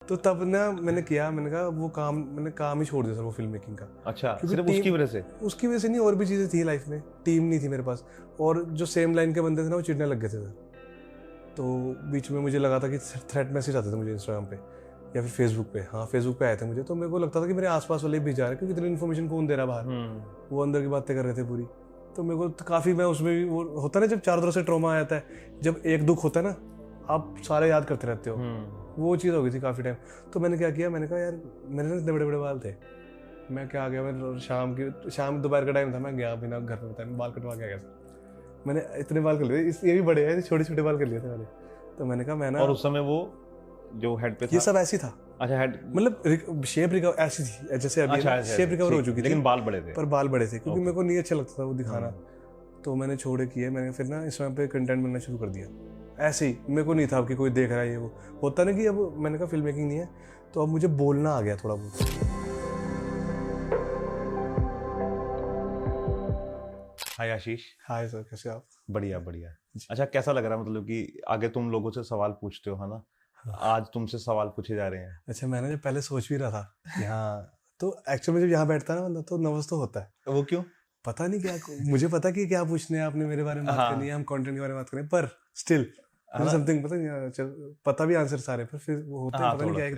तो तब ना मैंने कहा वो काम मैंने काम ही छोड़ दिया सर वो फिल्म मेकिंग का। अच्छा, क्योंकि सिर्फ टीम उसकी वजह से? उसकी वजह से नहीं, और भी चीज़ें थी लाइफ में, टीम नहीं थी मेरे पास, और जो सेम लाइन के बंदे थे ना वो चिढ़ने लग गए थे सर। तो बीच में मुझे लगा था कि थ्रेट मैसेज आते थे मुझे इंस्टाग्राम पे या फिर फेसबुक पे, हाँ फेसबुक पे आए थे मुझे, तो मेरे को लगता था कि मेरे आसपास वाले भी जा रहे हैं, क्योंकि इतनी इन्फॉर्मेशन कौन दे रहा बाहर, वो अंदर की बातें कर रहे थे पूरी। तो मेरे को काफ़ी, मैं उसमें भी वो होता है ना जब चारों तरफ से ट्रॉमा आ जाता है, जब एक दुख होता है ना आप सारे याद करते रहते हो, वो चीज़ हो गई थी काफ़ी टाइम। तो मैंने क्या किया, मैंने कहा यार मेरे ना इतने बड़े बड़े बाल थे, मैं क्या आ गया, मैं शाम दोपहर का टाइम था, मैं गया बिना घर पे बताया, मैं बाल कटवा के आ गया सर। मैंने इतने बाल कर लिए, ये भी बड़े हैं, छोटे छोटे बाल कर लिए थे मैंने। तो मैंने कहा मैं ना, और उस समय वो जो हेड पे था ये सब ऐसी था, अच्छा हेड मतलब शेप रिकवर ऐसी थी जैसे अभी अच्छा, शेप रिकवर हो चुकी थी, लेकिन बाल बड़े थे, पर बाल बड़े थे, क्योंकि Okay. मेरे को नहीं अच्छा लगता था वो दिखाना। तो मैंने छोड़े किए, मैंने फिर ना इंस्टाग्राम पे कंटेंट बनना शुरू कर दिया ऐसे ही। मेरे को नहीं था कि कोई देख रहा है, ये वो होता ना कि अब मैंने कहा फिल्म मेकिंग नहीं है, तो अब मुझे बोलना आ गया थोड़ा बहुत। हाय आशीष। हाय सर, कैसे आप? बढ़िया बढ़िया। अच्छा, कैसा लग रहा है मतलब कि आगे तुम लोगों से सवाल पूछते हो, है ना? आज तुमसे सवाल पूछे जा रहे हैं। अच्छा, मैंने जब पहले सोच भी रहा था कि हाँ, तो एक्चुअली में जब यहाँ बैठता है ना बंदा तो नर्वस तो होता है। वो क्यों? पता नहीं क्या, मुझे पता कि क्या पूछने हैं आपने, मेरे बारे में बात करनी है, हम कंटेंट के बारे में बात करें, पर स्टिल देयर समथिंग, पता नहीं, चल पता भी आंसर सारे, पर फिर वो होता है, पता नहीं क्या है,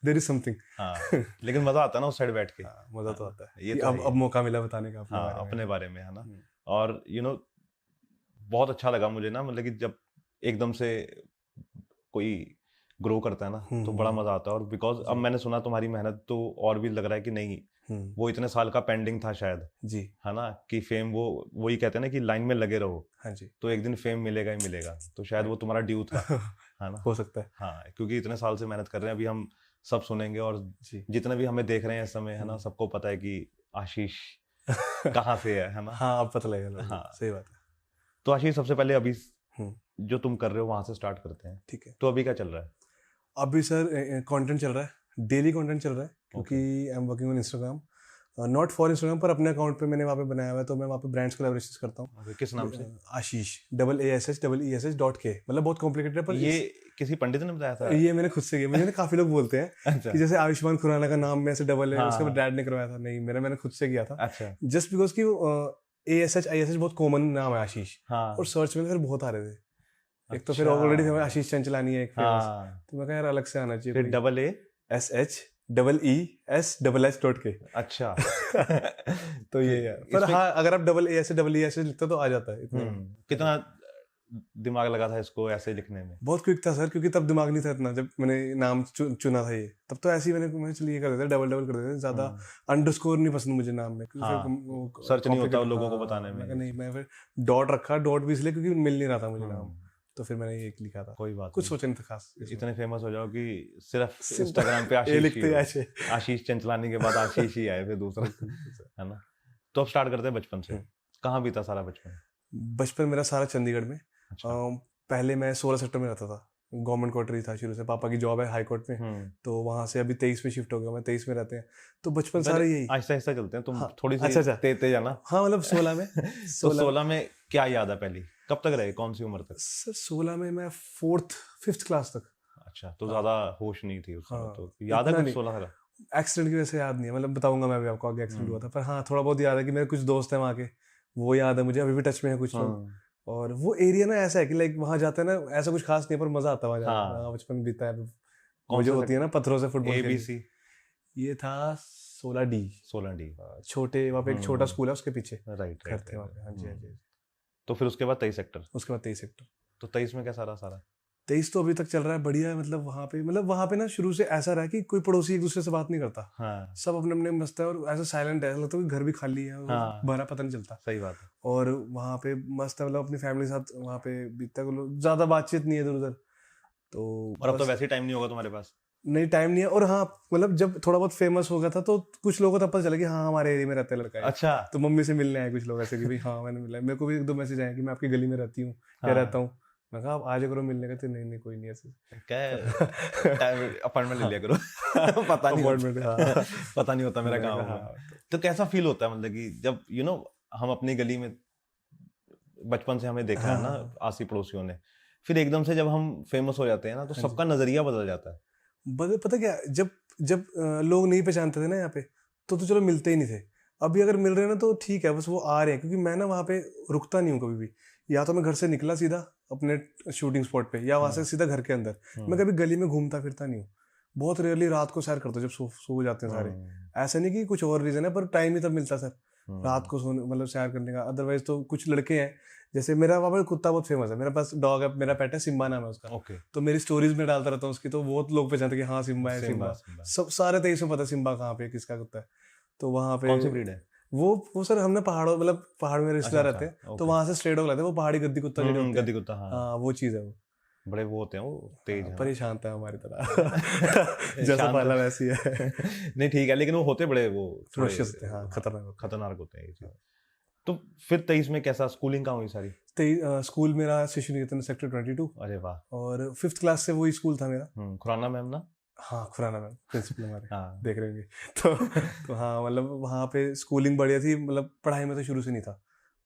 देयर इज समथिंग। हाँ, लेकिन मजा आता है ना उस साइड बैठ के। मजा तो आता है ये कि तो अब मौका मिला बताने का अपने बारे में। अपने बारे में, है ना? और बहुत अच्छा लगा मुझे ना, मतलब कि जब एकदम से कोई ग्रो करता है ना तो बड़ा मजा आता है। और बिकॉज अब मैंने सुना तुम्हारी मेहनत तो और भी लग रहा है कि नहीं, वो इतने साल का पेंडिंग था शायद जी, है ना, कि फेम, वो वही कहते हैं ना कि लाइन में लगे रहो, हाँ जी, तो एक दिन फेम मिलेगा ही मिलेगा। तो शायद वो तुम्हारा ड्यू था, है ना? हो सकता है। हाँ, क्योंकि इतने साल से मेहनत कर रहे हैं, अभी हम सब सुनेंगे, और जितने भी हमें देख रहे हैं इस समय, है ना, सबको पता है कि आशीष कहाँ से है ना? हाँ, अब पता लगेगा। हाँ, सही बात है। तो आशीष, सबसे पहले अभी जो तुम कर रहे हो वहां से स्टार्ट करते हैं। ठीक है। तो अभी क्या चल रहा है? अभी सर कंटेंट चल रहा है, डेली कंटेंट चल रहा है, क्योंकि I am working on Instagram, not for Instagram, पर अपने अकाउंट पे मैंने वहाँ पे बनाया हुआ है, तो मैं वहाँ पे ब्रांड्स कोलैबोरेशंस करता हूँ। किस नाम से? आशीष, ASH मतलब बहुत कॉम्प्लिकेटेड है, पर ये किसी पंडित ने बताया था? ये मैंने खुद से किया। मुझे ना काफी लोग बोलते हैं अच्छा। कि जैसे आयुष्मान खुराना का नाम में से डबल है, उसका डैड ने करवाया था, नहीं, मैंने खुद से किया था। अच्छा। जस्ट बिकॉज की ASH ISH बहुत कॉमन नाम है आशीष, हाँ। और सर्च में फिर बहुत आ रहे थे। एक तो फिर ऑलरेडी आशीष चंचलानी है एक फेमस, तो मैं कहा यार अलग से आना चाहिए। फिर ASH EESH अच्छा। तो ये है, पर हाँ अगर आप EESH लिखते तो आ जाता है। कितना दिमाग लगा था इसको ऐसे लिखने में? बहुत क्विक था सर, क्योंकि तब दिमाग नहीं था इतना, जब मैंने नाम चुना था ये, तब तो ऐसे ही मैंने चलिए कर देते, डबल कर देते, ज्यादा अंडरस्कोर नहीं पसंद मुझे नाम में, क्योंकि सर्च नहीं होता लोगों को बताने में। नहीं, मैं फिर डॉट रखा, डॉट भी इसलिए क्योंकि मिल नहीं रहा था मुझे नाम, तो फिर मैंने ये लिखा था। कोई बात कुछ सोचा नहीं था खास। इतने फेमस हो जाओ कि सिर्फ इंस्टाग्राम पे आशीष लिखते, आशीष चंचलानी के बाद आशीष ही आए फिर दूसरा, है ना? तो अब स्टार्ट करते हैं बचपन से। कहाँ बीता सारा बचपन? बचपन मेरा सारा चंडीगढ़ में। पहले मैं 16 सेक्टर में रहता था, गवर्नमेंट क्वार्टर ही था शुरू से, पापा की जॉब है हाई कोर्ट में, तो वहां से अभी 23 में शिफ्ट हो गया, मैं 23 में रहते हैं, तो बचपन सारा यही। आहिस्ता आहिस्ता चलते हैं, तुम थोड़ी सी अच्छा तेज आना। हाँ, मतलब 16 में तो 16 में क्या याद है पहली? कब तक रहे, कौन सी उम्र तक? सर 16 में मैं 5th क्लास तक। अच्छा, तो ज्यादा होश नहीं थी उस समय, तो याद है कुछ 16 का? एक्सीडेंट की वजह से याद नहीं है, मतलब बताऊंगा मैं भी आपको आगे एक्सीडेंट हुआ था, पर हाँ थोड़ा बहुत याद है कि मेरे कुछ दोस्त हैं वहाँ के, वो याद है मुझे, अभी भी टच में है कुछ लोग। और वो एरिया ना ऐसा है कि लाइक वहां जाते हैं ना, ऐसा कुछ खास नहीं, पर मजा आता है वहां जाने। बचपन बीता है, वो जो होती है ना पत्थरों से फुटबॉल ABC। ये था 16D। छोटे वहाँ पे एक छोटा स्कूल है, उसके पीछे राइट घर थे वहाँ पे। हाँ जी, हाँ जी। तो फिर उसके बाद 23 सेक्टर। उसके बाद 23 सेक्टर। तो 23 में क्या सारा 23 तो अभी तक चल रहा है, बढ़िया है। मतलब वहाँ पे ना शुरू से ऐसा रहा कि कोई पड़ोसी एक दूसरे से बात नहीं करता। हाँ। सब अपने अपने मस्त है, और ऐसा साइलेंट है, ऐसा लगता है घर भी खाली है, भरा पता नहीं चलता। सही बात है। और वहाँ पे मस्त है, मतलब अपनी फैमिली के साथ वहाँ पे बीतता है, ज्यादा बातचीत नहीं है इधर उधर। तो और अब तो वैसे ही टाइम नहीं होगा तुम्हारे पास? नहीं, टाइम नहीं है। और हाँ, मतलब जब थोड़ा बहुत फेमस हो गया था तो कुछ लोगों को तब पता चला कि हाँ हमारे एरिया में रहता है लड़का है। अच्छा। तो मम्मी से मिलने आए कुछ लोग ऐसे कि भाई हाँ मैंने मिला। मेरे को भी 1-2 मैसेज आए कि मैं आपकी गली में रहती हूँ या रहता हूँ। मैं कहा आप आज करो मिलने का, तो नहीं कोई नहीं ऐसे अपॉइंटमेंट ले लिया करो। पता नहीं होता मेरा काम। तो कैसा फील होता है, मतलब कि जब हम अपनी गली में बचपन से हमें देखा है ना आसी पड़ोसियों ने, फिर एकदम से जब हम फेमस हो जाते हैं ना, तो सबका नजरिया बदल जाता है। पता क्या, जब जब लोग नहीं पहचानते थे ना यहाँ पे, तो चलो मिलते ही नहीं थे। अभी अगर मिल रहे हैं ना तो ठीक है, बस वो आ रहे हैं, क्योंकि मैं ना वहाँ पे रुकता नहीं हूँ कभी भी। या तो मैं घर से निकला सीधा अपने शूटिंग स्पॉट पे, या वहाँ से सीधा घर के अंदर। मैं कभी गली में घूमता फिरता नहीं हूँ। बहुत रेयरली रात को सैर करता हूँ, जब सो जाते हैं सारे। ऐसा नहीं कि कुछ और रीजन है, पर टाइम ही तब मिलता सर रात को सोने, मतलब सैर करने का। अदरवाइज तो कुछ लड़के हैं, जैसे मेरा वहाँ पर कुत्ता बहुत फेमस है, मेरे पास डॉग है, मेरा पेट है, सिम्बा नाम है उसका। तो मेरी स्टोरीज में डालता रहता हूँ उसकी, तो बहुत लोग पहचानते हैं कि हाँ सिम्बा है, सिम्बा। सब सारे 23 में पता है सिम्बा कहाँ पे किसका कुत्ता है। तो वहाँ पे कौन सी ब्रीड है वो सर हमने पहाड़ों, मतलब पहाड़ में रिश्तेदार रहते हैं, तो वहां से स्ट्रेट डॉग लाते हैं, वो पहाड़ी गद्दी कुत्ता जो होते हैं। गद्दी कुत्ता, हाँ वो चीज है वो। बड़े वो होते हैं, वो तेज हैं, पर ही शांत है हमारी तरह जैसा पाला वैसी है। नहीं ठीक है, लेकिन वो होते बड़े वो फरोशियस होते हैं, हाँ, खतरनाक होते हैं ये चीज। तो फिर 23 में कैसा स्कूलिंग कहाँ हुई सारी? स्कूल मेरा शिशु निकेतन सेक्टर 22। अरे वाह। और 5th क्लास से वही स्कूल था मेरा। खुराना मैम ना? हाँ खुराना मैम प्रिंसिपल हमारे। हाँ। देख रहे होंगे तो हाँ, मतलब वहाँ पे स्कूलिंग बढ़िया थी, मतलब पढ़ाई में तो शुरू से नहीं था।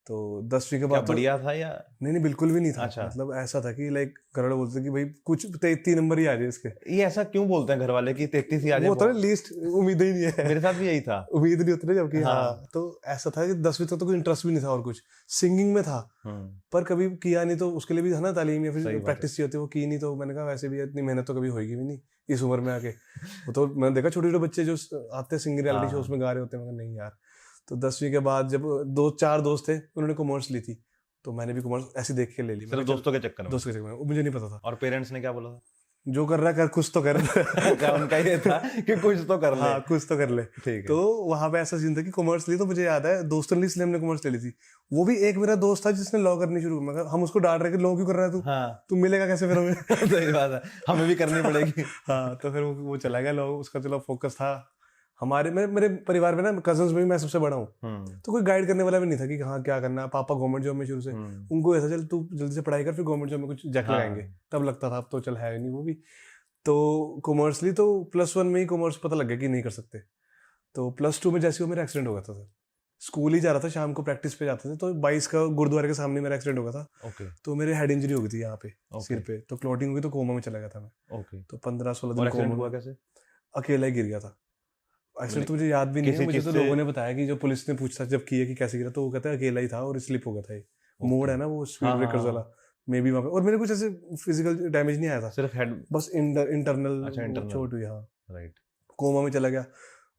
तो 10वीं के बाद तो बढ़िया था या नहीं बिल्कुल भी नहीं था। अच्छा। मतलब ऐसा था कि लाइक घर वाले बोलते कि भाई कुछ 33 नंबर ही आ जाए इसके। ये ऐसा क्यों बोलते हैं घर वाले कि 33 ही आ जाए? वो तो लीस्ट उम्मीद ही नहीं है। मेरे साथ भी यही था, उम्मीद नहीं होती ना जबकि। हाँ। हाँ तो ऐसा था कि 10वीं तक तो कोई इंटरेस्ट भी नहीं था, और कुछ सिंगिंग में था पर कभी किया नहीं, तो उसके लिए भी है ना तालीम या फिर प्रैक्टिस चाहिए होती है, वो की नहीं। तो मैंने कहा वैसे भी इतनी मेहनत तो कभी होगी भी नहीं इस उम्र में आके। वो तो मैंने देखा छोटे छोटे बच्चे जो आते हैं सिंगिंग रियलिटी शो उसमें गा रहे होते हैं, मगर नहीं यार। तो 10वीं के बाद जब 2-4 दोस्त थे उन्होंने कॉमर्स ली थी, तो मैंने भी कॉमर्स ऐसे देख के ले ली, सिर्फ दोस्तों के चक्कर में। दोस्तों के चक्कर में, मुझे नहीं पता था। और पेरेंट्स ने क्या बोला था? जो कर रहा है कर, कुछ तो कर। क्या उनका ये था कि कुछ तो कर ले? हाँ कुछ तो कर ले। ठीक है। तो वहां पे ऐसा सीन था कि कॉमर्स ली, तो मुझे याद है दोस्तों ने इसलिए हमने कॉमर्स ले ली थी। वो भी एक मेरा दोस्त था जिसने लॉ करनी शुरू, मगर हम उसको डांट रहे कि लॉ क्यों कर रहा है तू? हाँ। तू मिलेगा कैसे फिर हमें? सही बात है, हमें भी करनी पड़ेगी। हाँ तो फिर वो चला गया लॉ, उसका चलो फोकस था। हमारे मेरे परिवार में ना कजन्स में भी मैं सबसे बड़ा हूँ, तो कोई गाइड करने वाला भी नहीं था कि हाँ क्या करना है। पापा गवर्नमेंट जॉब में शुरू से, उनको ऐसा चल तू जल्दी से पढ़ाई कर फिर गवर्नमेंट जॉब में कुछ जैक लगाएंगे, तब लगता था। अब तो चल है नहीं वो भी। तो कॉमर्स ली, तो +1 में ही कॉमर्स पता लग गया कि नहीं कर सकते। तो +2 में जैसे वो मेरा एक्सीडेंट हो गया था सर। स्कूल ही जा रहा था, शाम को प्रैक्टिस पे जाते थे, तो 22 का गुरुद्वारे के सामने मेरा एक्सीडेंट हो गया था। तो मेरे हेड इंजरी हो गई थी यहाँ पे सिर पे, तो क्लॉटिंग हो गई, तो कोमा में चला गया था मैं। तो 15-16 दिन कोमा हुआ। कैसे? अकेला ही गिर गया था। एक्सीडेंट तो मुझे याद भी नहीं है, मुझे तो लोगों ने बताया कि जो पुलिस ने पूछताछ जब की है कि कैसे गिरा, तो वो कहता है अकेला ही था और स्लिप हो गया था। ये मोड़ है ना वो स्पीड ब्रेकर्स वाला, मे बी वहाँ पे। और मेरे कुछ ऐसे फिजिकल डैमेज नहीं आया था, सिर्फ हेड, बस इंटरनल चोट हुई। हाँ राइट। कोमा में चला गया।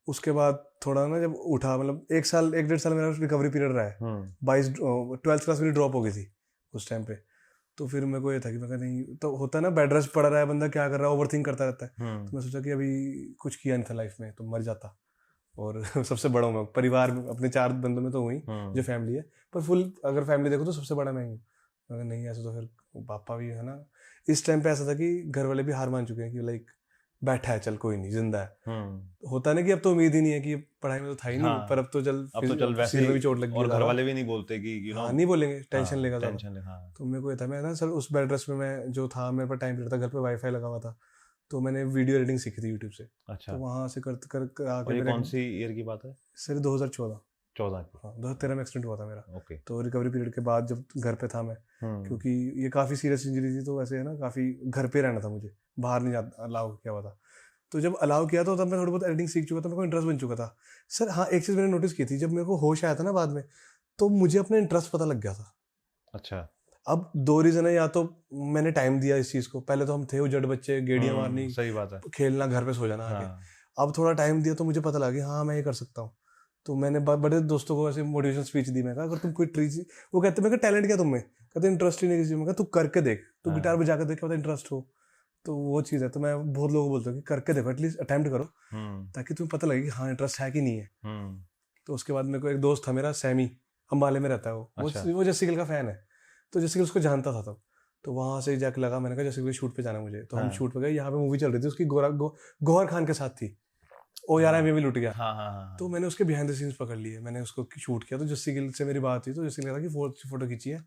उसके बाद थोड़ा ना जब उठा, मतलब 1-1.5 साल मेरा रिकवरी पीरियड रहा है। 12th क्लास में ड्रॉप हो गई थी उस टाइम पे। तो फिर मेरे को ये था कि मैं नहीं, तो होता है ना बेड रेस्ट पड़ा रहा है बंदा, क्या कर रहा है, ओवरथिंक करता रहता है। तो मैं सोचा कि अभी कुछ किया नहीं था लाइफ में तो मर जाता। और सबसे बड़ा हूँ मैं परिवार में, अपने 4 बंदों में तो हुई जो फैमिली है, पर फुल अगर फैमिली देखो तो सबसे बड़ा मैं हूँ। अगर नहीं ऐसा तो फिर पापा भी है ना। इस टाइम पे ऐसा था कि घर वाले भी हार मान चुके हैं कि लाइक बैठा है, चल कोई नहीं, जिंदा है। होता है ना कि अब तो उम्मीद ही नहीं है कि पढ़ाई में तो था ही नहीं, पर अब तो चल वैसे भी चोट लग गई। और घर वाले भी नहीं बोलते कि नहीं बोलेंगे, टेंशन लेगा टेंशन। तो मेरे को ये था, मैं ना सर उस बेड रेस्ट में मैं जो था, मेरे पास टाइम पीरियड था, घर पे वाईफाई लगा हुआ था, तो मैंने वीडियो एडिटिंग सीखी थी यूट्यूब से। अच्छा। तो वहाँ से कर आके कौन सी ईयर की बात है? सर 2014 की। हाँ 2013 में एक्सीडेंट हुआ था मेरा। ओके। तो रिकवरी पीरियड के बाद जब घर पे था मैं, क्योंकि ये काफ़ी सीरियस इंजरी थी, तो वैसे है ना काफ़ी घर पे रहना था मुझे, बाहर नहीं जाता, अलाउ किया हुआ था। तो जब अलाउ किया तो तब मैं थोड़ी बहुत एडिटिंग सीख चुका था, मेरे को इंटरेस्ट बन चुका था सर। हाँ एक चीज़ मैंने नोटिस की थी, जब मेरे को होश आया था ना बाद में, तो मुझे अपना इंटरेस्ट पता लग गया था। अच्छा। अब 2 रीज़न है, या तो मैंने टाइम दिया इस चीज़ को, पहले तो हम थे वो जड़ बच्चे, गेड़ियाँ मारनी, सही बात है, खेलना, घर पे सो जाना आगे। अब थोड़ा टाइम दिया तो मुझे पता लगा कि हाँ मैं ये कर सकता हूँ। तो मैंने बड़े दोस्तों को ऐसे मोटिवेशन स्पीच दी। मैं कहा अगर तुम कोई ट्रीज, वो कहते मैं टैलेंट क्या तुम में, कहते इंटरेस्ट ही नहीं किसी में, कहा तू करके देख, तू गिटार बजा के देख, क्या पता इंटरेस्ट हो। तो वो चीज़ है। तो मैं बहुत लोगों को बोलता हूँ कि करके देखो, एटलीस्ट अटेम्प्ट करो, ताकि तुम्हें पता लगे कि हाँ इंटरेस्ट है कि नहीं है। तो उसके बाद मेरे को एक दोस्त था मेरा, सैमी, अम्बाले में रहता है वो जस्सी गिल का फैन है, तो जस्सी गिल उसको जानता था तब। तो वहाँ से जाके लगा, मैंने कहा जस्सी गिल शूट पे जाना मुझे। तो हम शूट पे गए, यहाँ पे मूवी चल रही थी उसकी, गौहर खान के साथ थी, ओ यार मैं भी लुट गया। तो मैंने उसके बिहाइंड द सीन्स पकड़ लिए, मैंने उसको शूट किया। तो जस्सी गिल से मेरी बात हुई, तो जस्सी गिल कहा कि फोटो खींची है,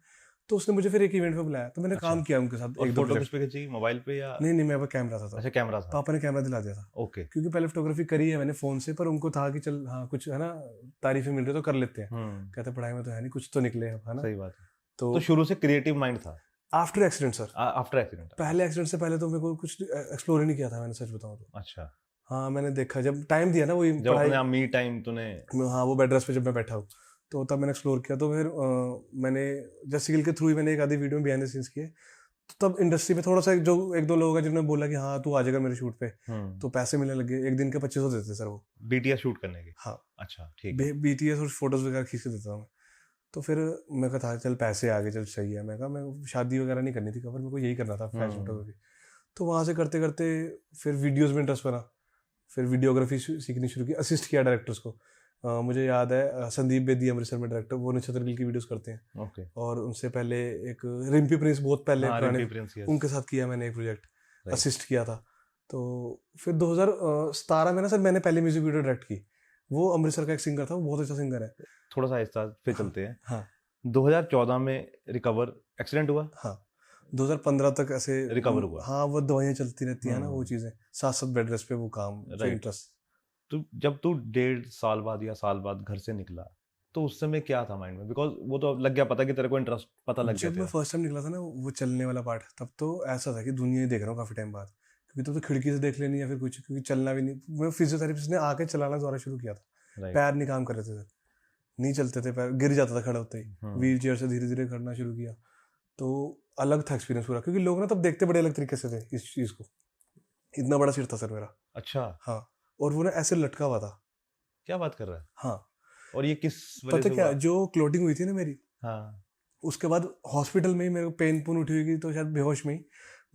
तो उसने मुझे फिर एक इवेंट पे बुलाया, तो मैंने काम किया उनके साथ। एक फोटो किस पे खींची, मोबाइल पे या? नहीं मेरे पास कैमरा था। अच्छा कैमरा था, पापा ने कैमरा दिला दिया था। ओके। क्योंकि पहले फोटोग्राफी करी है मैंने फोन से, पर उनको था कि चल हाँ कुछ है ना तारीफें मिल रही तो कर लेते हैं। कहते पढ़ाई में तो है नहीं, कुछ तो निकले, है ना। सही बात है। तो शुरू से क्रिएटिव माइंड था? After accident sir, after accident? पहले एक्सीडेंट से पहले तो मेरे को कुछ एक्सप्लोर ही नहीं किया था मैंने, सच बताऊं तो। अच्छा, हाँ मैंने देखा, जब टाइम दिया ना वही जब पढ़ाई, अपने मी टाइम तूने। हाँ वो बेड रेस्ट पे जब मैं बैठा हूँ तो तब मैंने एक्सप्लोर किया। तो फिर मैंने जस्ट स्किल के थ्रू ही मैंने एक आधी वीडियो में बिहाइंड द सीन्स किए। तो तब इंडस्ट्री में थोड़ा सा जो एक दो लोग हैं जिन्होंने बोला कि हाँ तू आ जाएगा मेरे शूट पे, तो पैसे मिलने लगे। एक दिन के 2500 देते सर वो, बीटीएस शूट करने के? हाँ अच्छा ठीक है। बीटीएस और फोटोज वगैरह खींच के देता हूँ मैं। तो फिर मैं कहा था चल पैसे आ गए, चल सही है। मैं कहा मैं शादी वगैरह नहीं करनी थी कवर, मेरे को यही करना था फैशन फोटोग्राफी। तो वहाँ से करते करते फिर वीडियोज़ में इंटरेस्ट बना, फिर वीडियोग्राफी सीखनी शुरू की, असिस्ट किया डायरेक्टर्स को। मुझे याद है संदीप बेदी अमृतसर में डायरेक्टर, वो नक्षत्र गिल की वीडियोस करते हैं। ओके। और उनसे पहले एक रिम्पी प्रिंस, बहुत पहले हाँ, पुराने, रिम्पी प्रिंस, yes। उनके साथ किया मैंने एक प्रोजेक्ट, Right। असिस्ट किया था। तो फिर 2017 में ना सर मैंने पहले म्यूजिक वीडियो डायरेक्ट की। वो अमृतसर का एक सिंगर था, वो बहुत अच्छा सिंगर है। थोड़ा सा आहिस्ता पे चलते हैं। हाँ 2014 में रिकवर एक्सीडेंट हुआ? हाँ 2015 तक ऐसे रिकवर हुआ? हाँ वो दवाइयाँ चलती रहती है ना, वो चीज़ें साथ साथ बेड रेस्ट पे वो काम, Right। इंटरेस्ट। तो जब तू 1.5 साल बाद या साल बाद घर से निकला तो उस समय क्या था माइंड में? बिकॉज वो तो लग गया पता कि तेरे को इंटरेस्ट पता लग गया जब मैं तेरा। फर्स्ट टाइम निकला था ना वो चलने वाला पार्ट, तब तो ऐसा था कि दुनिया ही देख रहा हूँ काफी टाइम बाद, क्योंकि तब तो खिड़की से देख लेनी या फिर कुछ, क्योंकि चलना भी नहीं। मैं फिजियोथेरेपिस्ट ने आके चलाना दोबारा शुरू किया था, Right। पैर नहीं काम कर रहे थे सर, नहीं चलते थे पैर, गिर जाता था खड़े होते ही। व्हील चेयर से धीरे धीरे करना शुरू किया, तो अलग था एक्सपीरियंस पूरा, क्योंकि लोग ना तब देखते बड़े अलग तरीके से थे इस चीज को। इतना बड़ा सिर था सर मेरा। अच्छा, हाँ, और वो ना ऐसे लटका हुआ था। क्या बात कर रहा है? हाँ, और ये किस वजह पता से क्या, हुआ? जो क्लोटिंग हुई थी ना मेरी, हाँ। उसके बाद हॉस्पिटल में ही मेरे को पेन पुन उठी हुई, तो शायद बेहोश में ही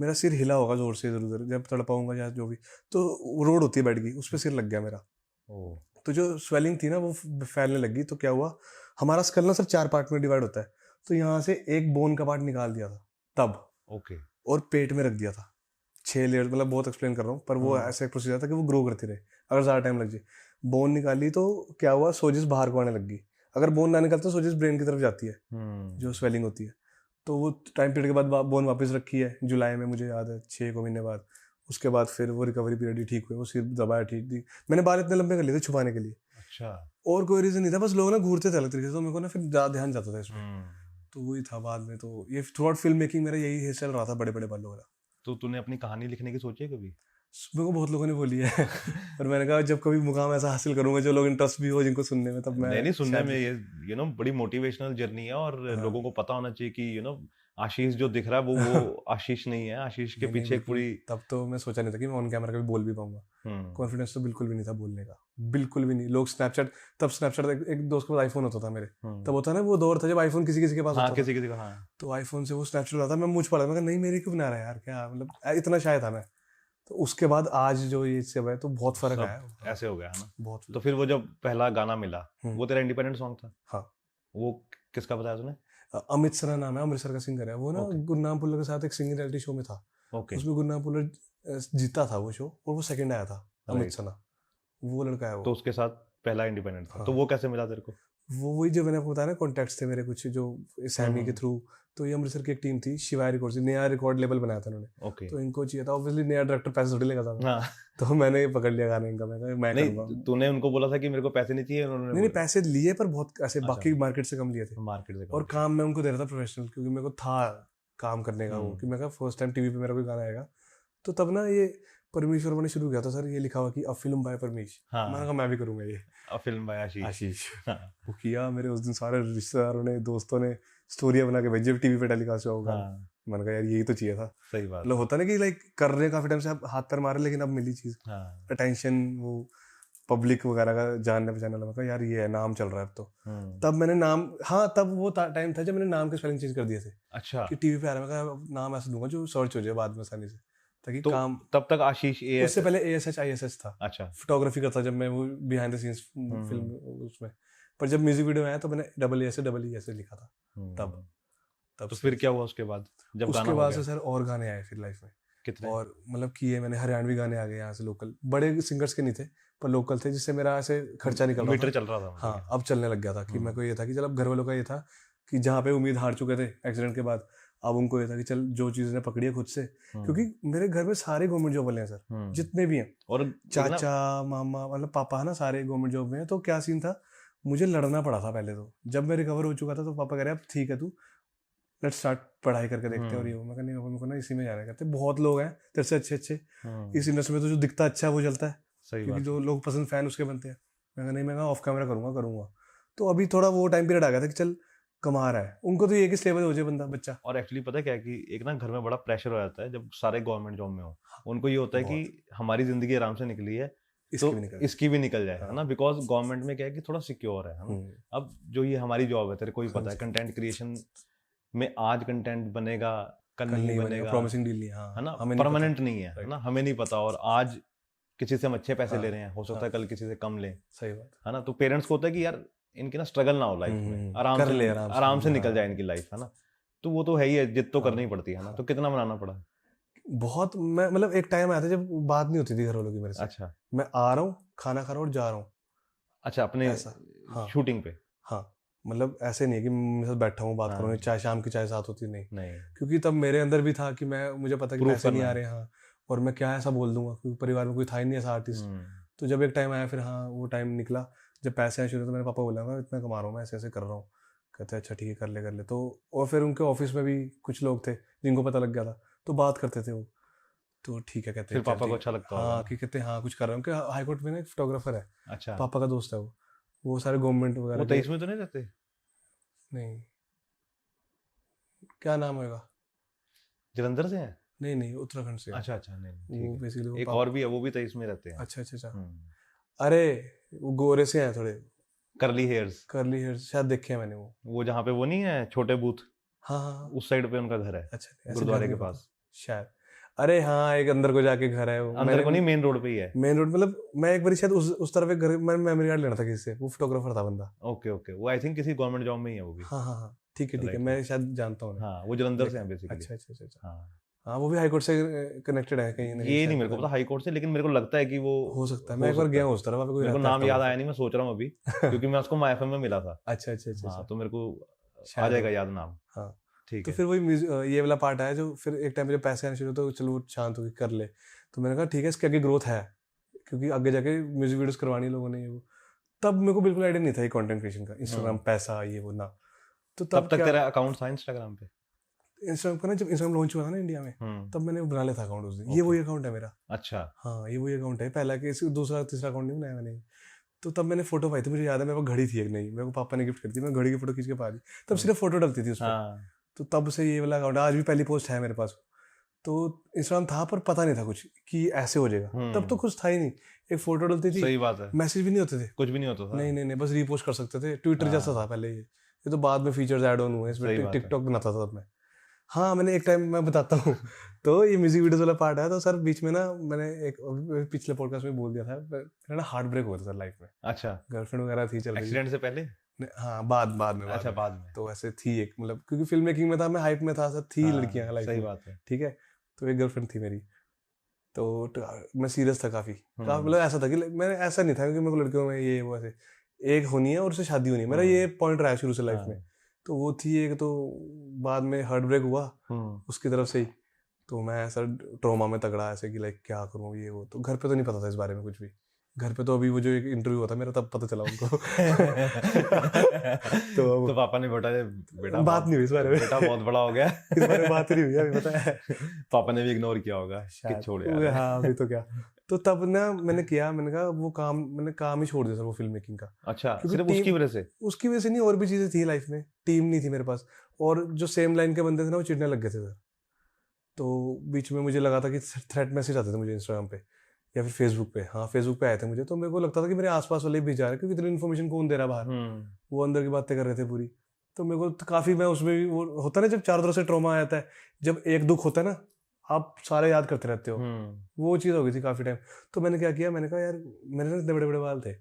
मेरा सिर हिला होगा जोर से इधर उधर, जब तड़पाऊंगा या जो भी, तो रोड होती है बेड की, उस पर सिर लग गया मेरा। ओह। तो जो स्वेलिंग थी ना वो फैलने लगी। तो क्या हुआ, हमारा स्कल ना सर 4 पार्ट में डिवाइड होता है, तो यहाँ से एक बोन का पार्ट निकाल दिया था तब, ओके। और पेट में रख दिया था 6 लेयर, मतलब बहुत एक्सप्लेन कर रहा हूँ, पर वो ऐसा एक प्रोसीजर था कि वो ग्रो करती रहे, अगर ज़्यादा टाइम लग जाए। बोन निकाली तो क्या हुआ, सोजिश बाहर को आने लग गई। अगर बोन ना निकलता तो सोजिश ब्रेन की तरफ जाती है, जो स्वेलिंग होती है। तो वो टाइम पीरियड के बाद बोन वापस रखी है जुलाई में, मुझे याद है 6 महीने बाद। उसके बाद फिर वो रिकवरी पीरियड ही ठीक हुए, वो सिर दबाया ठीक थी। मैंने बाल इतने लंबे कर लिए थे छुपाने के लिए। अच्छा। और कोई रीजन नहीं था, बस लोग ना घूरते थे अलग तरीके से, तो मेरे को ना फिर ज़्यादा ध्यान जाता था इसमें। तो वही था बाद में। तो ये थ्रू आउट फिल्म मेकिंग मेरा यही हेयर स्टाइल रहा था, बड़े बड़े बालों वाला। तो तूने अपनी कहानी लिखने की सोची है कभी? मेरे को बहुत लोगों ने बोली है और मैंने कहा जब कभी मुकाम ऐसा हासिल करूंगा जो लोग इंटरेस्ट भी हो जिनको सुनने में, तब मैं नहीं सुनने शायद- में ये बड़ी मोटिवेशनल जर्नी है, और लोगों को पता होना चाहिए कि आशीष जो दिख रहा है वो आशीष नहीं है, आशीष के नहीं, पीछे एक पूरी। तब तो मैं सोचा नहीं था कि मैं ऑन कैमरा कभी बोल भी पाऊंगा। कॉन्फिडेंस तो बिल्कुल भी नहीं था बोलने का, बिल्कुल भी नहीं। लोग स्नैपचैट, तब स्नैपचैट एक दोस्त के पास आईफोन होता था मेरे, तब होता ना वो दौर था जब आईफोन किसी किसी के पास हाँ, होता था। किसी का। हाँ। तो आईफोन से वो स्नैपचैट होता था, मैं मुझ पड़ा, मैं कहा नहीं मेरी क्यों बना रहा है यार, क्या मतलब, इतना शाय था मैं। तो उसके बाद आज जो ये सब है तो बहुत फर्क आया, ऐसे हो गया है ना। बहुत। तो फिर वो जब पहला गाना मिला, वो तेरा इंडिपेंडेंट सॉन्ग था? हाँ। वो किसका बताया तूने? अमित सना नाम है, अमृतसर का सिंगर है वो ना। गुरनाम पुल्लर के साथ एक सिंगिंग रियलिटी शो में था। उसमें गुरनाम पुल्लर जीता था वो शो, और वो सेकंड आया था, अमित सना, वो लड़का है वो। तो उसके साथ पहला इंडिपेंडेंट था। तो वो कैसे मिला तेरे को? वो वही जो मैंने आपको बताया ना, कॉन्टैक्ट्स थे मेरे कुछ जो सैमी के थ्रू। तो ये अमृतसर की एक टीम थी, शिवाय रिकॉर्ड्स, नया रिकॉर्ड लेबल बनाया था उन्होंने। तो इनको चाहिए था, ऑब्वियसली नया डायरेक्टर पैसे थोड़ी लेगा था। तो मैंने पकड़ लिया गाने इनका, मैं नहीं, तूने उनको बोला था कि मेरे को पैसे नहीं चाहिए? उन्होंने नहीं पैसे लिए, पर बहुत ऐसे बाकी मार्केट से कम लिए थे। मार्केट से कम। और काम मैं उनको दे रहा था प्रोफेशनल, क्योंकि मेरे को था काम करने का वो, कि मैं कहा फर्स्ट टाइम टीवी पे मेरा कोई गाना आएगा। तो तब ना ये परमेश्वर ने शुरू किया था सर, ये लिखा हुआ कि अ फिल्म बाय परमेश। मैंने कहा मैं भी करूंगा ये, अ फिल्म बाय आशीष। वो किया, मेरे उस दिन सारे रिश्तेदारों ने, दोस्तों ने स्टोरियां बना के भेजी टीवी पे टेलीकास्ट होगा। मैंने कहा यार यही तो चाहिए था। सही बात। मतलब होता ना कि लाइक कर रहे हैं काफी टाइम से, आप हाथ पैर मारे, लेकिन अब मिली चीज, अटेंशन, वो पब्लिक वगैरह का जानने पहचानने लगा, यार ये है, नाम चल रहा है अब तो। तब मैंने नाम, हाँ तब वो टाइम था जब मैंने नाम के स्पेलिंग चेंज कर दिए थे। अच्छा। कि टीवी पे आ रहा है, मैं नाम ऐसा दूंगा जो सर्च हो जाए बाद में आसानी से, ताकि तो काम। तब तक आशीष उससे पहले ASH ISH था। अच्छा। फोटोग्राफी करता जब मैं, वो बिहाइंड द सीन्स फिल्म उसमें। पर जब म्यूजिक वीडियो में आया तो मैंने AAS लिखा था तब। तो फिर क्या हुआ उसके बाद? जब उसके बाद से सर और गाने आए फिर लाइफ में। कितने? और मतलब किए मैंने, हरियाणवी गाने आ गए यहाँ से, लोकल, बड़े सिंगर्स के नहीं थे पर लोकल थे, जिससे मेरा ऐसे खर्चा निकल रहा था, मीटर चल रहा था। हाँ अब चलने लग गया था कि मेरे को ये था कि चल, अब घर वालों का ये था कि जहाँ पे उम्मीद हार चुके थे एक्सीडेंट के बाद, अब उनको ये था कि चल जो चीज़ ने पकड़ी है खुद से, क्योंकि मेरे घर में सारे गवर्नमेंट जॉब वाले हैं सर, जितने भी हैं, और चाचा मामा मतलब पापा है ना, सारे गवर्नमेंट जॉब में हैं। तो क्या सीन था, मुझे लड़ना पड़ा था पहले। तो जब मैं रिकवर हो चुका था तो पापा कह रहे अब ठीक है तू लेट्स स्टार्ट पढ़ाई करके देखते हैं और ये वो। मैं कहा नहीं पापा, मेरे को ना इसी में जाना है। कहते बहुत लोग हैं तेरे से अच्छे अच्छे इस इंडस्ट्री में, तो जो दिखता अच्छा है वो चलता है, सही क्योंकि बात जो लोग पसंद फैन उसके बनते हैं। मैं कहा नहीं, मैं ऑफ कैमरा करूँगा। तो अभी थोड़ा वो टाइम पीरियड आ गया था कि चल कमा रहा है, उनको तो ये कि स्टेबल हो जाए बंदा बच्चा। और एक्चुअली पता है क्या है कि एक ना घर में बड़ा प्रेशर हो जाता है जब सारे गवर्नमेंट जॉब में हो। उनको ये होता है कि हमारी जिंदगी आराम से निकली है इसकी तो भी निकल इसकी भी निकल जाए, है ना, बिकॉज गवर्नमेंट में क्या है कि थोड़ा सिक्योर है ना। अब जो ये हमारी जॉब है, तेरे को ही पता है, कंटेंट क्रिएशन में आज कंटेंट बनेगा, कल नहीं बनेगा, प्रॉमिसिंग डील नहीं, हाँ, है ना, हमें नहीं परमानेंट पता। नहीं है Right. ना, हमें नहीं पता। और आज किसी से हम अच्छे पैसे हाँ, ले रहे हैं, हो सकता है कल किसी से कम लें, सही बात है ना। तो पेरेंट्स को होता है कि यार इनकी ना स्ट्रगल ना हो लाइफ में, आराम कर से ले, आराम से निकल हाँ। जाए इनकी लाइफ, है ना। तो वो तो है ही है, जिद तो हाँ, करनी ही पड़ती है ना। तो कितना मनाना पड़ा? बहुत। मैं मतलब एक टाइम आया था जब बात नहीं होती थी घर वालों की मेरे से। अच्छा मैं आ रहा हूँ, खाना खा रहा हूँ और जा रहा हूँ, अच्छा, अपने ऐसा। हाँ शूटिंग पे? हाँ, मतलब ऐसे नहीं है कि मेरे साथ बैठा हूँ बात हाँ। करूँ, चाय शाम की चाय साथ होती नहीं, नहीं, क्योंकि तब मेरे अंदर भी था कि मैं, मुझे पता कि Proof पैसे नहीं करना आ है। रहे, हाँ, और मैं क्या ऐसा बोल दूंगा, क्योंकि परिवार में कोई था ही नहीं ऐसा आर्टिस्ट। तो जब एक टाइम आया, फिर हाँ वो टाइम निकला जब पैसे आए शुरू, तो मेरे पापा बोला मैं इतना कमा रहा हूँ, मैं ऐसे ऐसे कर रहा हूँ। कहते अच्छा ठीक है, कर ले। तो और फिर उनके ऑफिस में भी कुछ लोग थे जिनको पता लग गया था, तो बात करते थे वो। तो ठीक है कहते फिर हैं, चल पापा को ठीक अच्छा है। लगता होगा हाँ ना? कि कहते हैं हाँ कुछ कर रहा हूँ, कि हाई कोर्ट में ना एक फोटोग्राफर है, अच्छा, पापा का दोस्त है वो सारे गवर्नमेंट वो वगैरह 23 में तो नहीं रहते? नहीं, क्या नाम होगा? जलंधर से हैं? नहीं, उत्तराखंड से है। अच्छा अच्छा, नहीं वो ठीक है। बेसिकली वो एक और भी है, वो भी 23 में रहते हैं। अच्छा। हम्म। अरे वो गोरे से हैं थोड़े, करली हेयर्स, कर्ली हेयर, शायद देखे हैं मैंने वो जहाँ पे वो नहीं है छोटे बूथ, हाँ। उस साइड पे उनका घर है, अच्छा ऐसे घर गुरुद्वारे के नहीं पता पास। शायद। अरे हाँ, एक अंदर को जाके घर है वो, अंदर को नहीं, मेन रोड पे ही है। मेन रोड, मतलब मैं एक बार शायद उस तरफ एक घर, मैं मेमोरी कार्ड लेना था किसी से, वो फोटोग्राफर था बंदा। ओके ओके, वो आई थिंक किसी गवर्नमेंट जॉब में ही है वो भी। हाँ, ठीक है Right, मैं शायद जानता हूँ। हाँ, वो जलंधर से हैं बेसिकली। अच्छा। हाँ, हाँ वो भी हाई कोर्ट से कनेक्टेड है कहीं ना कहीं, ये नहीं शायद मेरे को पता पता हाई कोर्ट से, लेकिन मेरे को लगता है कि वो हो सकता है। हो मैं एक बार सकता गया है। हूँ उस तरफ, कोई मेरे को रहता है नाम याद photographer। आया नहीं, मैं सोच रहा हूँ अभी, क्योंकि मैं उसको माय एफएम में मिला था। अच्छा। हाँ, तो मेरे को आ शायद जाएगा हो। याद नाम। हाँ, ठीक तो है। फिर वही ये वाला पार्ट आया, जो फिर एक टाइम पे जब पैसे आने शुरू, तो चलो वो शांत होगी, कर ले। तो मैंने कहा ठीक है, इसके आगे ग्रोथ है, क्योंकि आगे जाके म्यूजिक वीडियोस करवानी लोगों ने, ये वो। तब मेरे को बिल्कुल आइडिया नहीं था ये कंटेंट क्रिएशन का, इंस्टाग्राम पैसा ये वो ना। तो तब तक क्या, तेरा अकाउंट था इंस्टाग्राम पे? इंस्टाग्राम का ना, जब इंस्टाग्राम लॉन्च हुआ था ना इंडिया में, तब मैंने बना लिया था अकाउंट उस दिन। ये वही अकाउंट है मेरा। अच्छा, हाँ ये वही अकाउंट है, पहला के दूसरा तीसरा अकाउंट नहीं बनाया मैंने। तो तब मैंने फोटो पाई थी, मुझे याद है, मेरे पास घड़ी थी एक नई, मेरे को पापा ने गिफ्ट कर दी, मैं घड़ी की फोटो खींच के पा दी। तब सिर्फ फोटो डलती थी उस पर। हाँ, तो तब से ये वाला अकाउंट, आज भी पहली पोस्ट है मेरे पास। तो इंस्टाग्राम था पर पता नहीं था कुछ कि ऐसे हो जाएगा, तब तो कुछ था ही नहीं। एक फोटो डलती थी, सही बात है, मैसेज भी नहीं होते थे, कुछ भी नहीं होता था। नहीं, बस रीपोस्ट कर सकते थे, ट्विटर जैसा था पहले ये तो बाद में फीचर्स ऐड ऑन हुए, सही इसमें बात है। टिकटॉक बनाता था तब मैं। हाँ मैंने एक टाइम, मैं बताता हूँ तो ये म्यूजिक वीडियोस वाला पार्ट है, तो सर बीच में ना मैंने एक पिछले पॉडकास्ट में बोल दिया था, मेरा ना हार्ट ब्रेक हुआ था सर लाइफ में। अच्छा, गर्लफ्रेंड वगैरह थी, चल रही थी। एक्सीडेंट से पहले? हाँ बाद में अच्छा, बाद में। तो ऐसे थी एक, मतलब क्योंकि फिल्म मेकिंग में था मैं, हाइप में था सर, थी लड़कियां लाइफ में, सही बात है। ठीक है। तो एक गर्लफ्रेंड थी मेरी, तो मैं सीरियस था काफी, मतलब ऐसा था कि मैंने, ऐसा नहीं था कि मेरे को लड़कियों में ये वो ऐसे एक होनी है और उससे शादी होनी है, मेरा ये पॉइंट रहा है शुरू से लाइफ में। तो वो थी एक, तो बाद में हार्ट ब्रेक हुआ उसकी तरफ से ही। तो मैं ऐसा ट्रॉमा में तगड़ा ऐसे कि लाइक क्या करूँ ये वो। तो घर पे तो नहीं पता था इस बारे में कुछ भी, घर पे तो अभी वो जो एक इंटरव्यू हुआ था मेरा तब पता चला उनको तो पापा ने बेटा बात नहीं हुई इस बारे में, बेटा बहुत बड़ा हो गया इस बारे में बात नहीं हुई अभी, पता है। पापा ने भी इग्नोर किया होगा कि छोड़ यार। हाँ अभी तो क्या। तो तब ना मैंने कहा वो काम, मैंने काम ही छोड़ दिया सर वो फिल्म मेकिंग का। अच्छा, सिर्फ उसकी वजह से? उसकी वजह से नहीं, और भी चीजें थी लाइफ में, टीम नहीं थी मेरे पास, और जो सेम लाइन के बंदे थे ना वो चिढ़ने लग गए थे सर। तो बीच में मुझे लगा था कि थ्रेट मैसेज आते थे मुझे इंस्टाग्राम पे या फिर फेसबुक पे, हाँ फेसबुक पे आए थे मुझे। तो मेरे को लगता था कि मेरे आसपास वाले भी जा रहे हैं, क्योंकि इतनी इन्फॉर्मेशन कौन दे रहा बाहर, वो अंदर की बातें कर रहे थे पूरी। तो मेरे को तो काफी, मैं उसमें भी वो होता है ना जब चारों तरफ से ट्रॉमा आ जाता है, जब एक दुख होता है ना आप सारे याद करते रहते हो, वो चीज़ हो गई थी काफ़ी टाइम। तो मैंने क्या किया, मैंने कहा यार मेरे ना इतने बड़े बड़े बाल थे,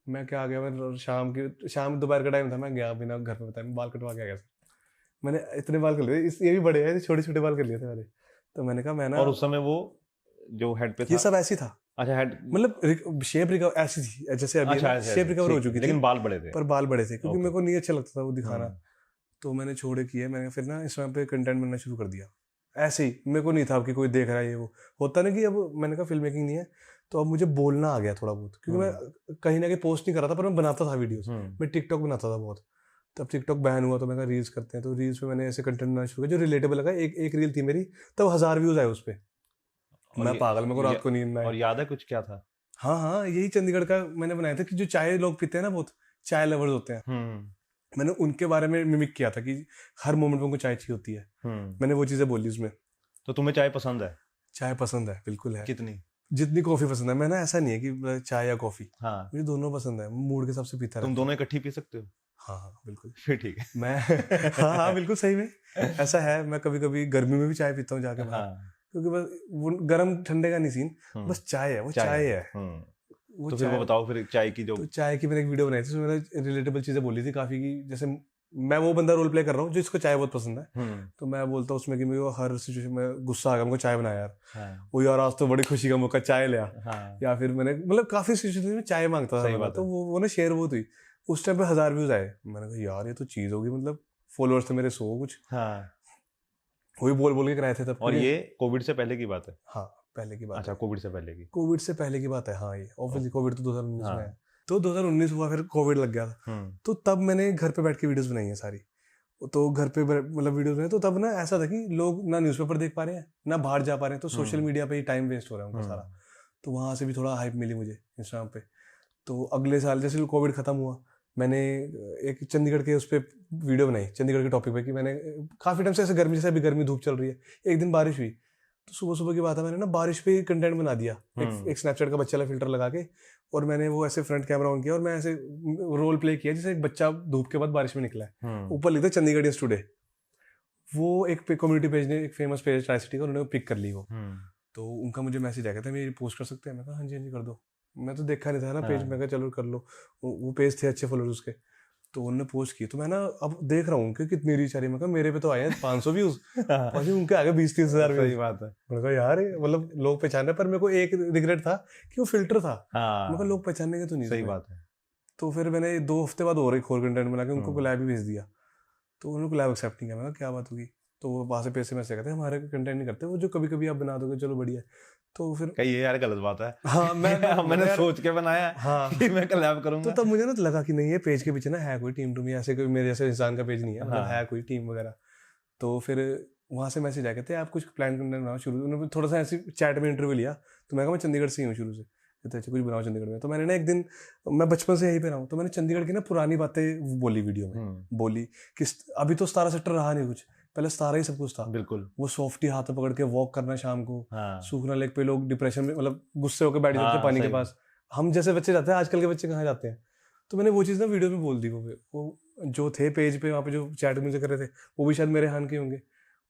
मैं क्या गया, मैं शाम दोपहर का टाइम था, मैं गया बिना घर पे बताया, मैं बाल कटवा के आ गया सर। मैंने इतने बाल कर लिए, ये भी बड़े हैं, छोटे छोटे बाल कर लिए थे मैंने। तो मैंने कहा मैं ना, और उस समय वो जो हेड पे था ये सब ऐसी था, अच्छा हेड मतलब शेप रिकवर ऐसी थी जैसे अभी अच्छा, शेप रिकवर हो चुकी थी, लेकिन बाल बड़े थे, पर बाल बड़े थे, क्योंकि मेरे को नहीं अच्छा लगता था वो दिखाना। तो मैंने छोड़े किए, मैंने फिर ना इंस्टाग्राम पे कंटेंट बनना शुरू कर दिया ऐसे ही। मेरे को नहीं था कि कोई देख रहा है ये वो, होता ना कि अब मैंने कहा फिल्म मेकिंग नहीं है, तो अब मुझे बोलना आ गया थोड़ा बहुत, क्योंकि मैं कहीं ना कहीं पोस्ट नहीं कर रहा था, पर मैं बनाता था वीडियोस, मैं टिकटॉक बनाता था बहुत। तब टिकटॉक बैन हुआ तो मैं कहा रील्स करते हैं, तो रील्स पे मैंने ऐसे कंटेंट बनाना शुरू किया जो रिलेटेबल लगा। एक रील थी मेरी, तब 1000 व्यूज आए उस पर। और मैं ये पागल, मेरे को रात ये- को नींद ना और आए। याद है कुछ क्या था? हाँ हाँ, यही चंडीगढ़ का मैंने बनाया था कि जो चाय लोग पीते हैं ना, बहुत चाय लवर्स होते हैं, मैंने उनके बारे में मिमिक किया था कि हर मोमेंट में उनको चाय चाहिए होती है। मैंने वो चीज़ें बोली उसमें। तो तुम्हें चाय पसंद है? चाय पसंद है, बिल्कुल है। कितनी? जितनी कॉफ़ी पसंद है। मैं ना ऐसा नहीं है कि चाय या कॉफ़ी, हाँ, मुझे दोनों पसंद है, मूड के हिसाब से पीता तुम रहता दोनों इकट्ठी पी सकते हो? हूँ। हाँ हाँ बिल्कुल। फिर ठीक है। मैं हाँ हाँ बिल्कुल सही में ऐसा है। मैं कभी कभी गर्मी में भी चाय पीता हूँ जाके बाहर, हाँ। क्योंकि बस वो गर्म ठंडे का नहीं सीन, हम्म, बस चाय है, वो चाय है। वो तो फिर वो चाय, बताओ फिर चाय की जो तो चाय की मैंने एक वीडियो बनाई थी, उसमें मैंने रिलेटेबल चीजें बोली थी काफी, की जैसे मैं वो बंदा रोल प्ले कर रहा हूँ जिसको चाय बहुत पसंद है। तो मैं बोलता हूँ उसमें कि मेरे को हर सिचुएशन में गुस्सा आ गया, मुझको चाय बना यार, हाँ, वो यार आज तो बड़ी खुशी का मौका, चाय ले आ। हाँ, या फिर मैंने मतलब काफी सिचुएशन में चाय मांगता था सही मैं, बात तो है। वो ना शेयर बहुत हुई। उस टाइम पे 1000 व्यूज आए। मैंने कहा यार ये तो चीज होगी, मतलब फॉलोअर्स थे मेरे 100 कुछ, हाँ, वही बोल बोल के कराए थे तब। और ये कोविड से पहले की बात है? हाँ पहले की बात अच्छा, है, कोविड से पहले की। कोविड से पहले की बात है। हाँ ये ऑब्वियसली कोविड तो 2019 हाँ। में है, तो 2019 हुआ, फिर कोविड लग गया था। तो तब मैंने घर पे बैठ के वीडियोस बनाई है सारी। तो घर पे मतलब वीडियोस बनाए, तो तब ना ऐसा था कि लोग ना न्यूज़पेपर देख पा रहे हैं, ना बाहर जा पा रहे हैं, तो सोशल मीडिया पे ही टाइम वेस्ट हो रहा है उनका सारा। तो वहाँ से भी थोड़ा हाइप मिली मुझे इंस्टाग्राम पे। तो अगले साल जैसे कोविड खत्म हुआ, मैंने एक चंडीगढ़ के उस पर वीडियो बनाई, चंडीगढ़ के टॉपिक पे, कि मैंने काफ़ी टाइम से ऐसे गर्मी, जैसे अभी गर्मी धूप चल रही है, एक दिन बारिश हुई, तो सुबह सुबह की बात है, मैंने ना बारिश पे कंटेंट बना दिया, एक स्नैपचैट का बच्चा वाला फिल्टर लगा के, और मैंने वो ऐसे फ्रंट कैमरा ऑन किया और मैं ऐसे रोल प्ले किया जैसे एक बच्चा धूप के बाद बारिश में निकला है। ऊपर लिखा चंडीगढ़ इज टुडे। वो एक कम्युनिटी पेज ने, एक फेमस पेज ट्राई सिटी का, उन्होंने पिक कर ली वो। तो उनका मुझे मैसेज आया था, मेरी पोस्ट कर सकते हैं? मैं कहा हाँ जी हाँ जी कर दो। मैं तो देखा नहीं था ना पेज, मैं कहा चलो कर लो। वो पेज थे अच्छे फॉलोअर्स उसके, तो उन्होंने पोस्ट की। तो मैं ना अब देख रहा हूँ कि कितनी रीच आ रही है। मैं कहा मेरे पे तो आए हैं 500 व्यूज, और उनके आगे 20-30 हजार व्यूज। सही बात है। मैंने कहा यार मतलब लोग पहचान रहे, पर मेरे को एक रिग्रेट था कि वो फिल्टर था। मैं कहा लोग पहचानेंगे तो नहीं। सही बात है। तो फिर मैंने 2 हफ्ते बाद और एक और कंटेंट बना के उनको कोलैब भी भेज दिया, तो उन्होंने कोलैब एक्सेप्ट नहीं किया। मैं कहा क्या बात होगी? तो वो वहाँ से पैसे मैसेज कहते हैं हमारे कंटेंट नहीं करते, वो जो कभी कभी आप बना दोगे चलो बढ़िया। तो फिर कहीं ये यार गलत बात है। हाँ मैंने सोच के बनाया हाँ कि मैं कोलैब करूंगा। तो तब मुझे ना लगा कि नहीं, ये पेज के पीछे ना है कोई टीम टूम, ऐसे कोई मेरे जैसे इंसान का पेज नहीं है, मतलब है कोई टीम वगैरह। तो फिर वहाँ से मैसेज आया, कहते हैं आप कुछ प्लान कंटेंट बनाओ शुरू। उन्होंने थोड़ा सा ऐसे चैट में इंटरव्यू लिया, तो मैं कहा मैं चंडीगढ़ से ही हूँ शुरू से। कहते अच्छा कुछ बनाओ चंडीगढ़ में। तो मैंने ना एक दिन, मैं बचपन से यहीं पे रहा हूँ, तो मैंने चंडीगढ़ की ना पुरानी बातें बोली वीडियो में। बोली कि अभी तो 17 सेक्टर रहा नहीं कुछ, पहले 17 ही सब कुछ था। बिल्कुल। वो सॉफ्टी हाथ में पकड़ के वॉक करना शाम को, हाँ। सूखना लेक पे लोग डिप्रेशन में मतलब गुस्से होकर बैठ जाते हैं पानी के पास। हम जैसे बच्चे जाते हैं, आजकल के बच्चे कहाँ जाते हैं? तो मैंने वो चीज़ ना वीडियो में बोल दी। वो जो थे पेज पे, वहाँ पे जो चैट मुझे कर रहे थे, वो भी शायद मेरे हान के होंगे।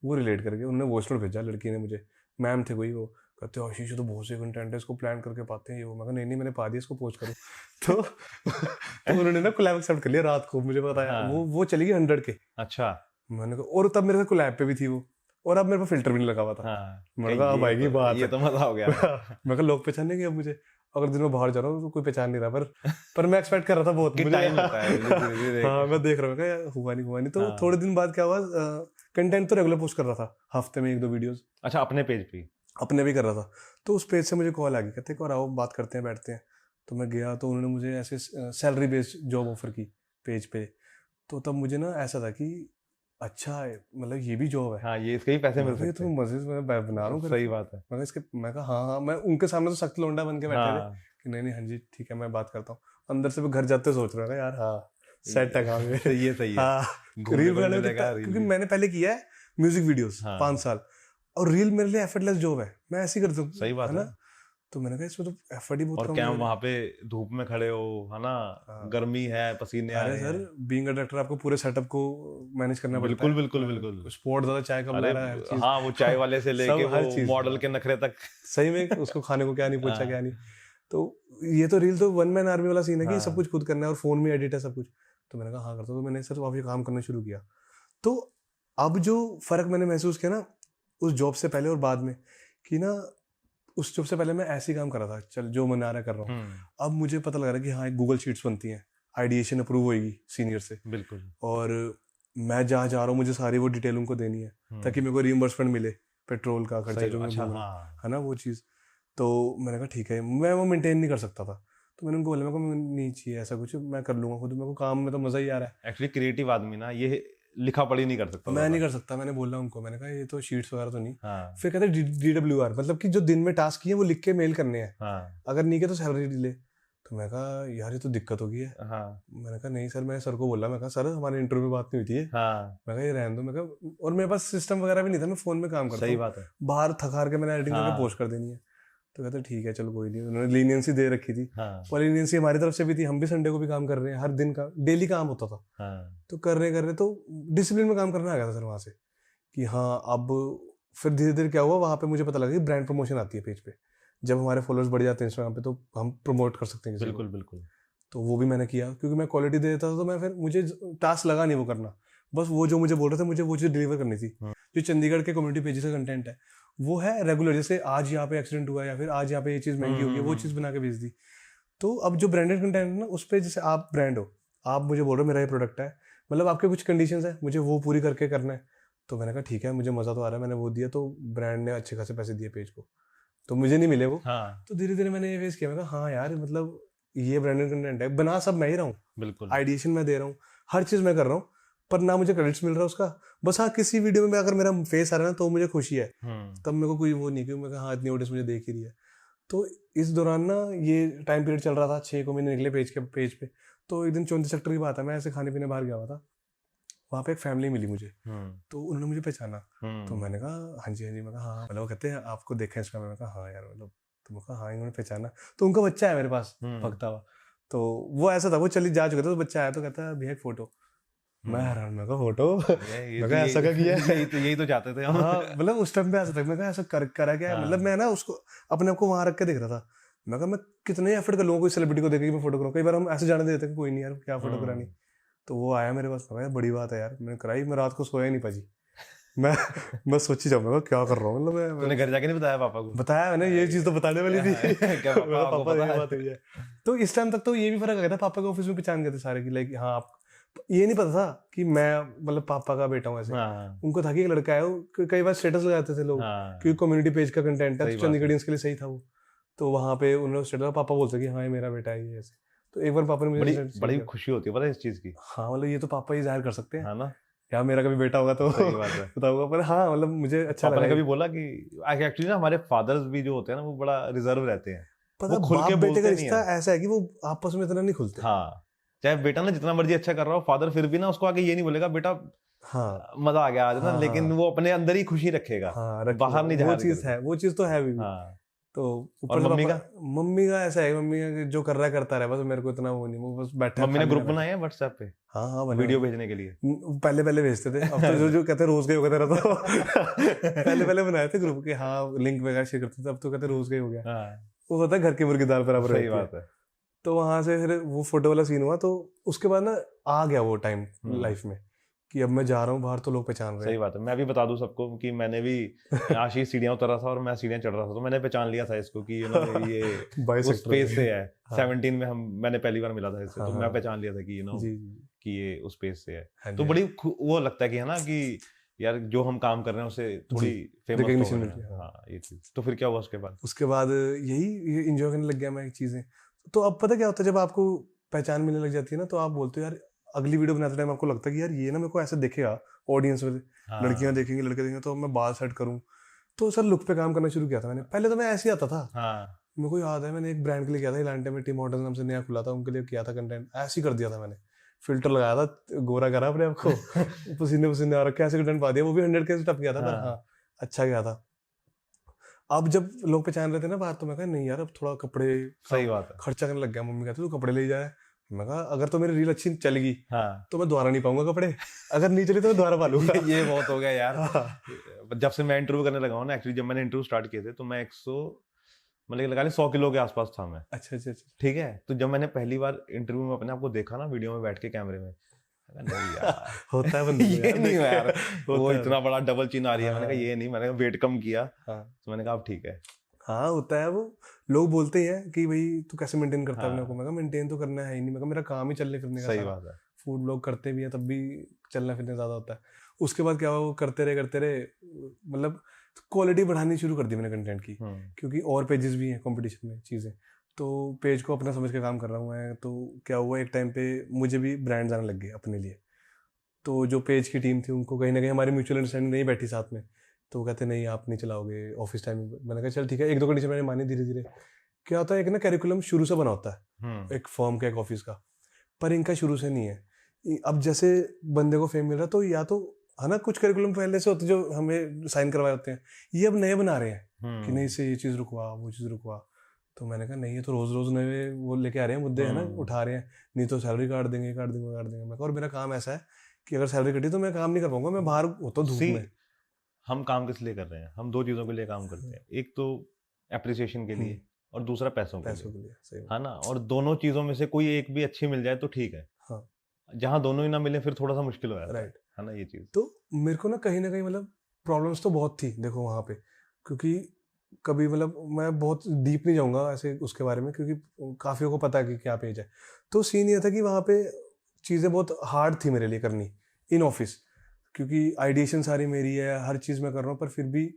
वो रिलेट करके उन्होंने वॉइस नोट भेजा, लड़की ने मुझे, मैम थे कोई, वो कहते हो आशीष तो बहुत से कंटेंट है, इसको प्लान करके पाते हैं ये वो। मैं कहा नहीं मैंने पा दिया, इसको पोस्ट करो। तो उन्होंने ना कोलैब एक्सेप्ट कर लिया रात को, मुझे बताया। वो चली गई 100 के। अच्छा। मैंने कहा, और तब मेरे साथ कोलैब पे भी थी वो, और अब मेरे पास फिल्टर भी नहीं लगा हुआ था। मैंने कहा अब आएगी बात, ये तो मजा हो गया। मैं कहा लोग पहचानेंगे अब मुझे, अगर दिन में बाहर जा रहा हूँ तो कोई पहचान नहीं रहा, पर मैं एक्सपेक्ट कर रहा था बहुत, मुझे टाइम होता है। हाँ मैं देख रहा हूँ क्या हुआ नहीं। तो थोड़े दिन बाद क्या हुआ, कंटेंट तो रेगुलर पोस्ट कर रहा था, हफ्ते में 1-2 वीडियोस। अच्छा, अपने पेज पे? अपने भी कर रहा था। तो उस पेज से मुझे कॉल आ गई, कहते और आओ बात करते हैं, बैठते हैं। तो मैं गया, तो उन्होंने मुझे ऐसे सैलरी बेस्ड जॉब ऑफर की पेज पे। तो तब मुझे ना ऐसा था कि अच्छा है, मतलब ये भी जॉब है। हाँ, ये इसके ही पैसे मिल सकते हैं। तो मजे से मैं बना रहा हूँ। सही बात है। मैं कहा हाँ, मैं उनके सामने तो सख्त लौंडा बन के बैठे थे कि नहीं हाँ जी ठीक है मैं बात करता हूँ। अंदर से मैं घर जाते सोच रहा था यार हाँ सेट है काम में। सही है। हाँ, रील बनाने में क्योंकि मैंने पहले किया है म्यूजिक वीडियोस 5 साल, और रील मेरे लिए एफर्टलेस जॉब है, मैं ऐसे ही करता हूँ। सही बात है। तो मैंने कहा इसमें तो एफर्ट ही बहुत कम है। और क्या वहाँ पे धूप में खड़े हो, है ना, गर्मी है, पसीने आ रहे हैं। सर बीइंग अ डायरेक्टर आपको पूरे सेटअप को मैनेज करना पड़ता है। बिल्कुल। स्पोर्ट ज्यादा, चाय कब ला रहा है, हाँ वो चाय वाले से लेके वो मॉडल के नखरे तक, सही में उसको खाने को क्या नहीं पूछा क्या नहीं। तो ये तो रील तो 1 मैन आर्मी वाला सीन है कि सब कुछ खुद करना है, और फोन में एडिट है सब कुछ। तो मैंने कहा हाँ करता हूँ। तो मैंने सर वापस काम करना शुरू किया। तो अब जो फर्क मैंने महसूस किया ना उस जॉब से पहले और बाद में, कि ना उस जॉब से पहले मैं ऐसे ही काम कर रहा था, चल जो मन आ रहा कर रहा हूँ। अब मुझे पता लग रहा है कि हाँ एक गूगल शीट्स बनती हैं, आइडिएशन अप्रूव होगी सीनियर से, बिल्कुल, और मैं जहाँ जा रहा हूँ मुझे सारी वो डिटेल उनको देनी है ताकि मेरे को रिइंबर्समेंट मिले, पेट्रोल का खर्चा जो मैं है ना वो चीज़। तो मैंने कहा ठीक है, मैं वो मेंटेन नहीं कर सकता था। तो मैंने उनको बोला मेरे को नहीं चाहिए ऐसा कुछ, मैं कर लूंगा खुद, मेरे को काम में तो मजा ही आ रहा है। एक्चुअली क्रिएटिव आदमी ना ये लिखा पढ़ी नहीं कर सकता, मैं नहीं कर सकता। मैंने बोला उनको, मैंने कहा ये तो शीट्स वगैरह तो नहीं। हाँ फिर कहते DWR, मतलब कि जो दिन में टास्क किए वो लिख के मेल करने हैं, हाँ अगर नहीं किया तो सैलरी डिले। तो मैं कहा यार ये तो दिक्कत हो गई है। हाँ मैंने कहा नहीं सर, मैंने सर को बोला, मैं कहा सर हमारे इंटरव्यू में बात नहीं हुई थी हाँ, मैं कहा ये रहने दो। मैं कहा, और मेरे पास सिस्टम वगैरह भी नहीं था, मैं फोन में काम करता सही हूँ, बात है। बाहर थकार के मैंने एडिटिंग करके हाँ पोस्ट कर देनी है। तो कहते ठीक है चलो कोई नहीं, उन्होंने लीनियंसी दे रखी थी। हाँ और लीनियंसी हमारी तरफ से भी थी, हम भी संडे को भी काम कर रहे हैं, हर दिन का डेली काम होता था। हाँ तो कर रहे तो डिसिप्लिन में काम करना आ गया था सर वहाँ से कि हाँ। अब फिर धीरे धीरे क्या हुआ, वहाँ पे मुझे पता लगा कि ब्रांड प्रमोशन आती है पेज पे, जब हमारे फॉलोअर्स बढ़ जाते हैं इंस्टाग्राम पे तो हम प्रमोट कर सकते हैं किसी को। बिल्कुल बिल्कुल। तो वो भी मैंने किया, क्योंकि मैं क्वालिटी दे देता था। तो मैं फिर मुझे टास्क लगा नहीं वो करना, बस वो जो मुझे बोल रहे थे मुझे वो चीज़ डिलीवर करनी थी। जो चंडीगढ़ के कम्युनिटी पेजेस का कंटेंट है वो है रेगुलर, जैसे आज यहाँ पे एक्सीडेंट हुआ या फिर आज यहाँ पे ये चीज़ महंगी हुई है, वो चीज़ बना के भेज दी। तो अब जो ब्रांडेड कंटेंट है ना, उस पर जैसे आप ब्रांड हो, आप मुझे बोल रहे हो मेरा ये प्रोडक्ट है, मतलब आपके कुछ कंडीशंस है, मुझे वो पूरी करके करना है। तो मैंने कहा ठीक है, मुझे मज़ा तो आ रहा है, मैंने वो दिया, तो ब्रांड ने अच्छे खासे पैसे दिए पेज को, तो मुझे नहीं मिले वो। हाँ तो धीरे धीरे मैंने ये फेस किया, मैं कहा हाँ यार, मतलब ये ब्रांडेड कंटेंट है, बना सब मैं ही रहा हूँ, बिल्कुल। आइडिएशन मैं दे रहा हूँ, हर चीज़ मैं कर रहा हूँ, पर ना मुझे क्रेडिट्स मिल रहा है उसका। बस हाँ, किसी वीडियो में अगर मेरा फेस आ रहा है ना तो मुझे खुशी है, तब मेरे को कोई वो नहीं, क्योंकि मैं कहा हाँ इतनी ऑडियंस मुझे देख ही रही है। तो इस दौरान ना ये टाइम पीरियड चल रहा था, 6 महीने निकले पेज पे। तो एक दिन 34 सेक्टर की बात है, मैं ऐसे खाने पीने बाहर गया हुआ था, वहाँ पे एक फैमिली मिली मुझे। तो उन्होंने मुझे पहचाना। तो मैंने कहा हाँ जी हाँ जी। मैं कहा हाँ, मतलब वो कहते हैं आपको देखा है इसका। मैं कहा हाँ यार, मतलब तो मैं कहा हाँ इन्होंने पहचाना। तो उनका बच्चा है मेरे पास भगता हुआ, तो वो ऐसा था, वो चली जा चुके थे, तो बच्चा आया तो कहता है भैया एक फोटो। मैं हैरान, मैं कहा फोटो, मैं कहा ऐसा क्या किया है? यही तो चाहते थे हम। हाँ, मतलब उस टाइम पे ऐसा था, मैं कहा ऐसा करा क्या है? मतलब मैं ना उसको अपने आप को वहां रख के देख रहा था। मैं कहा मैं कितने एफर्ट कर लूंगा कोई सेलिब्रिटी को देखे कि मैं फोटो कराऊं। कई बार हम ऐसे जाने देते हैं कि कोई नहीं यार क्या फोटो करानी। तो वो आया मेरे पास, मैं बड़ी बात है यार, मैंने कराई। मैं रात को सोया ही नहीं पाजी, मैं सोची जाऊंगा क्या कर रहा हूँ। मतलब तूने घर जाके नहीं बताया पापा को? बताया मैंने, ये चीज तो बताने वाली थी। क्या पापा ये बात हुई है। तो इस टाइम तक तो ये भी फर्क आ गया था, पापा के ऑफिस में पहचान गए थे सारे की, लाइक हाँ आप। ये नहीं पता था कि मैं मतलब पापा का बेटा हूँ ऐसे। उनको था कि एक लड़का है, वो कई बार स्टेटस लगाते थे लोग, क्योंकि कम्युनिटी पेज का कंटेंट है, चंडीगढ़ियंस के लिए सही था वो। तो वहाँ पे उन्होंने स्टेटस, पापा बोलते कि हाँ ये मेरा बेटा है ये ऐसे। तो एक बार पापा ने मुझे बड़ी खुशी होती है पता है इस चीज की। हाँ, मतलब ये तो पापा ही जाहिर कर सकते हैं, है ना, यार मेरा कभी बेटा होगा तो बताऊंगा। पर हाँ, मतलब मुझे अच्छा लगा। पापा ने कभी बोला कि एक्चुअली ना हमारे फादर्स भी जो होते हैं ना वो बड़ा रिजर्व रहते हैं, पता खुल के बेटे का रिश्ता ऐसा है कि वो आपस में इतना नहीं खुलते। हाँ, चाहे बेटा ना जितना मर्जी अच्छा कर रहा हो, फादर फिर भी ना उसको आगे ये नहीं बोलेगा बेटा हाँ मजा आ गया आज ना, लेकिन वो अपने अंदर ही खुशी रखेगा, बाहर नहीं जाहिर करेगा। वो चीज तो है भी। तो और मम्मी का ऐसा है, मम्मी का जो कर रहा है करता रहे, बस मेरे को इतना वो नहीं, वो बस बैठा। मम्मी ने ग्रुप बनाया है व्हाट्सएप पे? हाँ, वीडियो भेजने के लिए पहले भेजते थे, अब तो जो कहते रोज गए हो गया तेरा तो पहले बनाए थे ग्रुप के, हाँ लिंक वगैरह शेयर करते थे, अब तो कहते रोज गए हो गया। वो होता है घर की मुर्गी दाल बराबर। सही बात है। तो वहां से फिर वो फोटो वाला सीन हुआ, तो उसके बाद ना आ गया वो टाइम लाइफ में कि अब मैं जा रहा हूँ बाहर तो लोग पहचान रहे हैं। सही बात है। मैं भी बता दूं सबको कि मैंने भी आशीष सीढ़ियां उतर रहा था और मैं सीढ़ियां चढ़ रहा था, तो मैंने पहचान लिया था इसको कि ये उस स्पेस से है। 17 में मैंने पहली बार मिला था इससे, तो मैं पहचान लिया था कि कि ये उस स्पेस से है। तो बड़ी वो लगता है कि है ना कि यार जो हम काम कर रहे हैं उसे थोड़ी फेमस हो गए। हाँ, ये चीज। तो फिर क्या हुआ उसके बाद यही एंजॉय करने लग गया मैं चीजें। तो अब पता क्या होता है, जब आपको पहचान मिलने लग जाती है ना, तो आप बोलते हो यार अगली वीडियो बनाते टाइम आपको लगता है कि यार ये ना मेरे को ऐसे देखेगा ऑडियंस में, लड़कियां देखेंगी, लड़के देखेंगे, तो मैं बाल सेट करूं। तो सर लुक पे काम करना शुरू किया था मैंने। पहले तो मैं ऐसे ही आता था। मेरे को याद है मैंने एक ब्रांड के लिए किया था, इलांटे में टीम मॉडल नाम से नया खुला था, उनके लिए किया था कंटेंट। ऐसे ही कर दिया था मैंने, फिल्टर लगाया था, गोरा करा अपने आपको, पसीने आ रखे, ऐसे कंटेंट पा दिया। वो भी 100 के टप किया था, पर हाँ अच्छा गया था। अब जब लोग पहचान रहे थे ना बाहर, तो मैं कहा नहीं यार अब थोड़ा कपड़े, सही बात है, खर्चा करने लग गया। मम्मी कहती तू कपड़े ले जाए। मैं कहा अगर तो मेरी रील अच्छी चलेगी तो मैं दोबारा नहीं पाऊंगा कपड़े, अगर नहीं चली तो मैं दोबारा पा लूंगा। ये बहुत हो गया यार। जब से मैं इंटरव्यू करने लगा हूँ ना, एक्चुअली जब मैंने इंटरव्यू स्टार्ट किए थे तो मैं 100 किलो के आसपास था मैं। अच्छा। ठीक है, तो जब मैंने पहली बार इंटरव्यू में अपने आपको देखा ना वीडियो में बैठ के कैमरे में, नहीं यार होता है बंदे ये नहीं यार, वो इतना बड़ा डबल चिन आ रही है। मैंने कहा ये नहीं, मैंने कहा वेट कम किया। तो मैंने कहा अब ठीक है। हाँ होता है, वो लोग बोलते ही हैं कि भाई तू कैसे मेंटेन करता है अपने को। मैं कहा मेंटेन तो करना है ही नहीं, मैं कहा मेरा काम ही चलने फिरने का। सही बात है। फूड ब्लॉग करते भी हैं तब भी चलना फिरने ज्यादा होता है। उसके बाद क्या हुआ, वो करते रहे मतलब क्वालिटी बढ़ानी शुरू कर दी मैंने कंटेंट की, क्योंकि और पेजेस भी हैं कंपटीशन में चीजें। तो पेज को अपना समझ के काम कर रहा हूँ मैं। तो क्या हुआ, एक टाइम पे मुझे भी ब्रांड्स आने लग गए अपने लिए। तो जो पेज की टीम थी उनको कहीं ना कहीं हमारी म्यूचुअल अंडरस्टैंडिंग नहीं बैठी साथ में। तो वो कहते नहीं आप नहीं चलाओगे ऑफिस टाइम में। मैंने कहा चल ठीक है, एक दो कंडीशन मैंने मानी धीरे धीरे। क्या होता है, एक ना कैरिकुलम शुरू से बना होता है एक फर्म का, एक ऑफिस का, पर इनका शुरू से नहीं है। अब जैसे बंदे को फेम मिल रहा तो या तो है ना, कुछ करिकुलम पहले से होते जो हमें साइन करवाए होते हैं, ये अब नए बना रहे हैं कि नहीं से ये चीज़ रुकवा वो चीज़ रुकवा। तो मैंने कहा नहीं, ये तो रोज रोज नए वो लेके आ रहे हैं मुद्दे, है ना, उठा रहे हैं, नहीं तो सैलरी काट देंगे काट देंगे काट देंगे। मैं कहा और मेरा काम ऐसा है कि अगर सैलरी कटी तो मैं काम नहीं कर पाऊंगा, मैं बाहर होता हूँ धूप में। हम काम किस लिए कर रहे हैं? हम दो चीज़ों के लिए काम करते हैं, एक तो एप्रिसिएशन के लिए और दूसरा पैसों के लिए, सही है ना। और दोनों चीज़ों में से कोई एक भी अच्छी मिल जाए तो ठीक है। हाँ, जहाँ दोनों ही ना मिले फिर थोड़ा सा मुश्किल हो जाता राइट है ना ये चीज़। तो मेरे को ना कहीं मतलब प्रॉब्लम्स तो बहुत थी देखो वहाँ पे, क्योंकि कभी मतलब मैं बहुत डीप नहीं जाऊँगा ऐसे उसके बारे में, क्योंकि काफ़ियों को पता है कि क्या पेज है। तो सीन ये था कि वहाँ पे चीज़ें बहुत हार्ड थी मेरे लिए करनी इन ऑफिस, क्योंकि आइडिएशन सारी मेरी है, हर चीज़ मैं कर रहा हूँ, पर फिर भी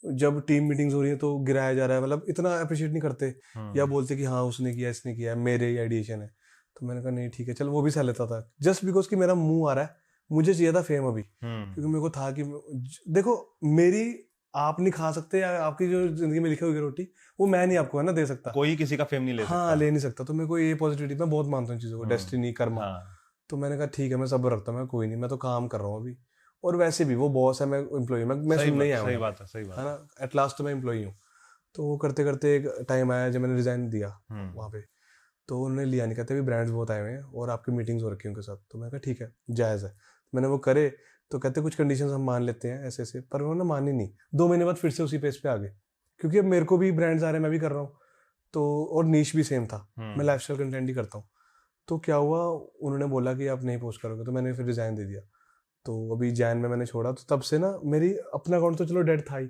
जब टीम मीटिंग्स हो रही है तो गिराया जा रहा है, मतलब इतना अप्रिशिएट नहीं करते या बोलते कि हाँ उसने किया इसने किया, मेरे ही आइडिएशन है। तो मैंने कहा नहीं ठीक है चल, वो भी सह लेता था जस्ट बिकॉज कि मेरा मुंह आ रहा है, मुझे चाहिए था फेम अभी, क्योंकि मेरे को था कि देखो मेरी आप नहीं खा सकते, या आपकी जो जिंदगी में लिखी हुई रोटी वो मैं नहीं आपको है ना दे सकता, कोई किसी का फेम नहीं ले सकता। हाँ ले नहीं सकता। तो मेरे को ये पॉजिटिविटी, मैं बहुत मानता हूँ चीज़ों को, डेस्टिनी कर्मा। तो मैंने कहा ठीक है मैं सब्र रखता हूँ, मैं कोई नहीं, मैं तो काम कर रहा हूँ अभी, और वैसे भी वो बॉस है, मैं एम्प्लॉई, मैं सुन नहीं आया, सही बात है ना, एट लास्ट तो मैं एम्प्लॉई हूँ। तो वो करते करते एक टाइम आया जब मैंने रिजाइन दिया वहाँ पे, तो उन्होंने लिया नहीं, कहते भी ब्रांड्स बहुत आए हुए हैं और आपकी मीटिंग्स हो रखी है उनके साथ। तो मैंने कहा ठीक है जायज़ है, मैंने वो करे। तो कहते कुछ कंडीशंस हम मान लेते हैं ऐसे ऐसे, पर उन्होंने मानी नहीं। 2 महीने बाद फिर से उसी पेज पे आ गए, क्योंकि अब मेरे को भी ब्रांड्स आ रहे हैं, मैं भी कर रहा हूँ, तो और नीश भी सेम था, मैं लाइफस्टाइल कंटेंट ही करता हूँ। तो क्या हुआ, उन्होंने बोला कि आप नहीं पोस्ट करोगे, तो मैंने फिर रिजाइन दे दिया। तो अभी जैन में मैंने छोड़ा, तो तब से ना मेरी अपना अकाउंट तो चलो डेड था ही,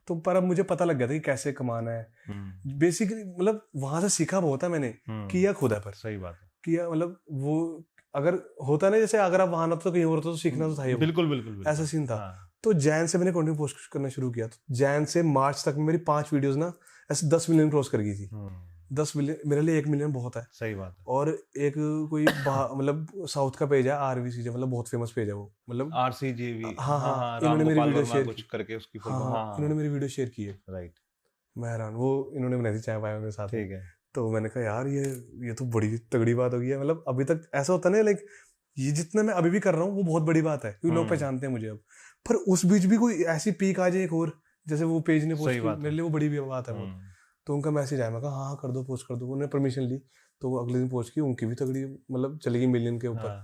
तो पर अब मुझे पता लग गया था कि कैसे कमाना है। बेसिकली मतलब वहां से सीखा बहुत है मैंने, किया खुद है, पर सही बात है किया, मतलब वो अगर होता ना जैसे अगर आप वहां ना तो कहीं और तो सीखना तो था ही, बिल्कुल ऐसा सीन था। तो जैन से मैंने कंटेंट पोस्ट करना शुरू किया, तो जैन से मार्च तक मेरी 5 वीडियोस ना ऐसे 10 मिलियन क्रॉस कर गई थी। 10 मिलियन मेरे लिए 1 मिलियन बहुत है। सही बात है। और एक कोई मतलब साउथ का पेज है RVCJ, मतलब बहुत फेमस पेज है वो, मतलब RCJV, हाँ इन्होंने मेरी वीडियो शेयर कुछ करके उसकी हाँ इन्होंने मेरी वीडियो शेयर की है, राइट। मैं हैरान, वो इन्होंने बनाई थी चाय पाया मेरे साथ, ठीक है। तो मैंने कहा यार ये तो बड़ी तगड़ी बात हो गई है। मतलब अभी तक ऐसा होता ना, लाइक ये जितना मैं अभी भी कर रहा हूँ वो बहुत बड़ी बात है, क्योंकि लोग पहचानते हैं मुझे अब। पर उस बीच भी कोई ऐसी पीक आ जाए एक और, जैसे वो पेज ने पोस्ट की, मेरे लिए वो बड़ी बात है बहुत। तो उनका मैसेज आया, मैं कहा हाँ कर दो पोस्ट कर दो, उन्होंने परमिशन ली, तो वो अगले दिन पोस्ट की, उनकी भी तगड़ी मतलब चलेगी मिलियन के ऊपर।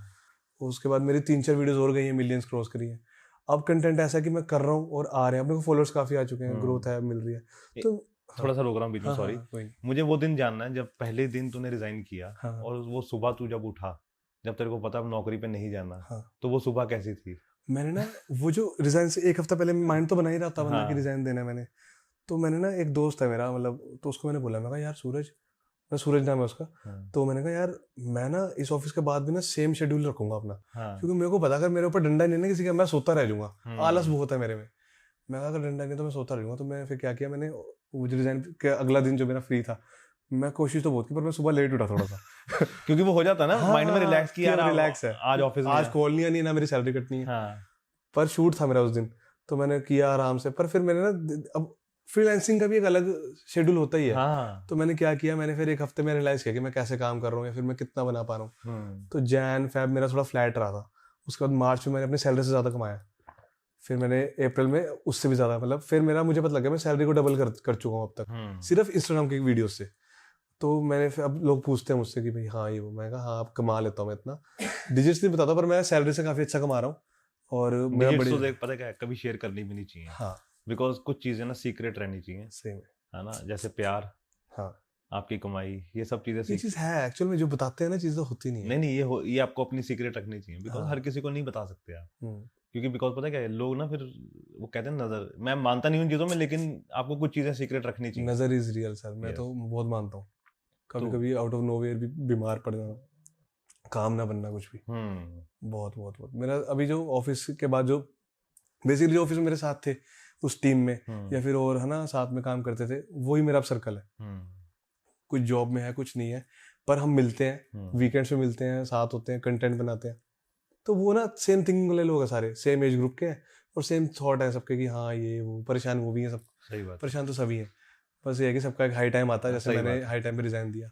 उसके बाद मेरी 3-4 वीडियोस और गई हैं, मिलियंस क्रॉस करी हैं। अब कंटेंट ऐसा है कि मैं कर रहा हूँ और आ रहे हैं, अपने को फॉलोअर्स काफी आ चुके हैं, ग्रोथ है मिल रही है। तो थोड़ा सा रोक रहा हूँ बीच में, सॉरी। मुझे वो दिन जानना है जब पहले दिन तूने रिजाइन किया, और वो सुबह तू जब उठा, जब तेरे को पता अब नौकरी पे नहीं जाना, तो वो सुबह कैसी थी? मैंने ना वो जो रिजाइन से 1 हफ्ता पहले माइंड तो बना ही रहा था बंदा कि रिजाइन देना है मैंने। तो मैंने ना, एक दोस्त है मेरा, मतलब तो उसको मैंने बोला, मैं कहा यार सूरज नाम है उसका, तो मैंने कहा यार मैं ना इस ऑफिस के बाद भी ना सेम शेड्यूल रखूंगा अपना, क्योंकि मेरे को पता अगर मेरे ऊपर डंडा नहीं ना किसी का, मैं सोता रह जाऊंगा, आलस बहुत है मेरे में। मैं कहा अगर डंडा नहीं तो मैं सोता रहूंगा। तो मैं फिर क्या किया, मैंने रिजाइन के अगला दिन जो मेरा फ्री था, मैं कोशिश तो बहुत की, पर मैं सुबह लेट उठा थोड़ा सा क्योंकि वो हो जाता ना माइंड में रिलैक्स की, यार रिलैक्स है, आज ऑफिस आज कॉल नहीं आनी ना मेरी सैलरी कटनी है, पर शूट था मेरा उस दिन, तो मैंने किया आराम से। पर फिर मैंने ना, अब फ्रीलांसिंग का भी एक अलग शेड्यूल होता ही है, तो मैंने क्या किया, मैंने फिर 1 हफ्ते में रियलाइज किया कि मैं कैसे काम कर रहा हूँ या फिर मैं कितना बना पा रहा हूँ। तो जैन फेब मेरा थोड़ा फ्लैट रहा था, उसके बाद मार्च में मैंने अपनी सैलरी से ज्यादा कमाया, फिर मैंने अप्रैल में उससे भी ज्यादा, मतलब फिर मेरा मुझे पता लगा मैं सैलरी को डबल कर चुका हूँ अब तक, सिर्फ इंस्टाग्राम की वीडियो से। तो मैंने फिर, अब लोग पूछते हैं मुझसे कि भाई हाँ ये वो, मैं कहा हाँ अब कमा लेता हूँ मैं इतना, डिजिट्स नहीं बताता, पर मैं सैलरी से काफी अच्छा कमा रहा हूँ। और मेरा बड़ी, तो देख पता क्या है, कभी शेयर करनी भी नहीं चाहिए, हाँ, बिकॉज कुछ चीजें ना सीक्रेट रहनी चाहिए, सही है ना, जैसे प्यार, हाँ, आपकी कमाई, ये सब चीजें, ये चीज है एक्चुअल में, जो बताते हैं ना चीजें होती नहीं है। नहीं ये आपको अपनी सीक्रेट रखनी चाहिए, बिकॉज हर किसी को नहीं बता सकते आप, क्योंकि बिकॉज पता क्या है, लोग ना फिर वो कहते हैं नजर, मैं मानता नहीं उन चीजों में, लेकिन आपको कुछ चीजें सीक्रेट रखनी चाहिए। नजर इज रियल सर, मैं तो बहुत मानता हूँ। कभी कभी आउट ऑफ नोवेयर भी बीमार पड़ जाना, काम ना बनना कुछ भी, बहुत बहुत बहुत। मेरा अभी जो ऑफिस के बाद जो बेसिकली जो ऑफिस में मेरे साथ थे उस टीम में, या फिर और है ना साथ में काम करते थे, वही मेरा अब सर्कल है। कुछ जॉब में है, कुछ नहीं है, पर हम मिलते हैं, वीकेंड्स पे मिलते हैं, साथ होते हैं, कंटेंट बनाते हैं। तो वो ना सेम थिंकिंग वाले लोग हैं, सारे सेम एज ग्रुप के हैं और सेम थॉट है सबके कि हाँ ये वो, परेशान वो भी है सब, सही बात है। परेशान तो सभी है। बस ये है कि सबका एक हाई टाइम आता है, जैसे सही मैंने बात है। हाई टाइम पे रिजाइन दिया,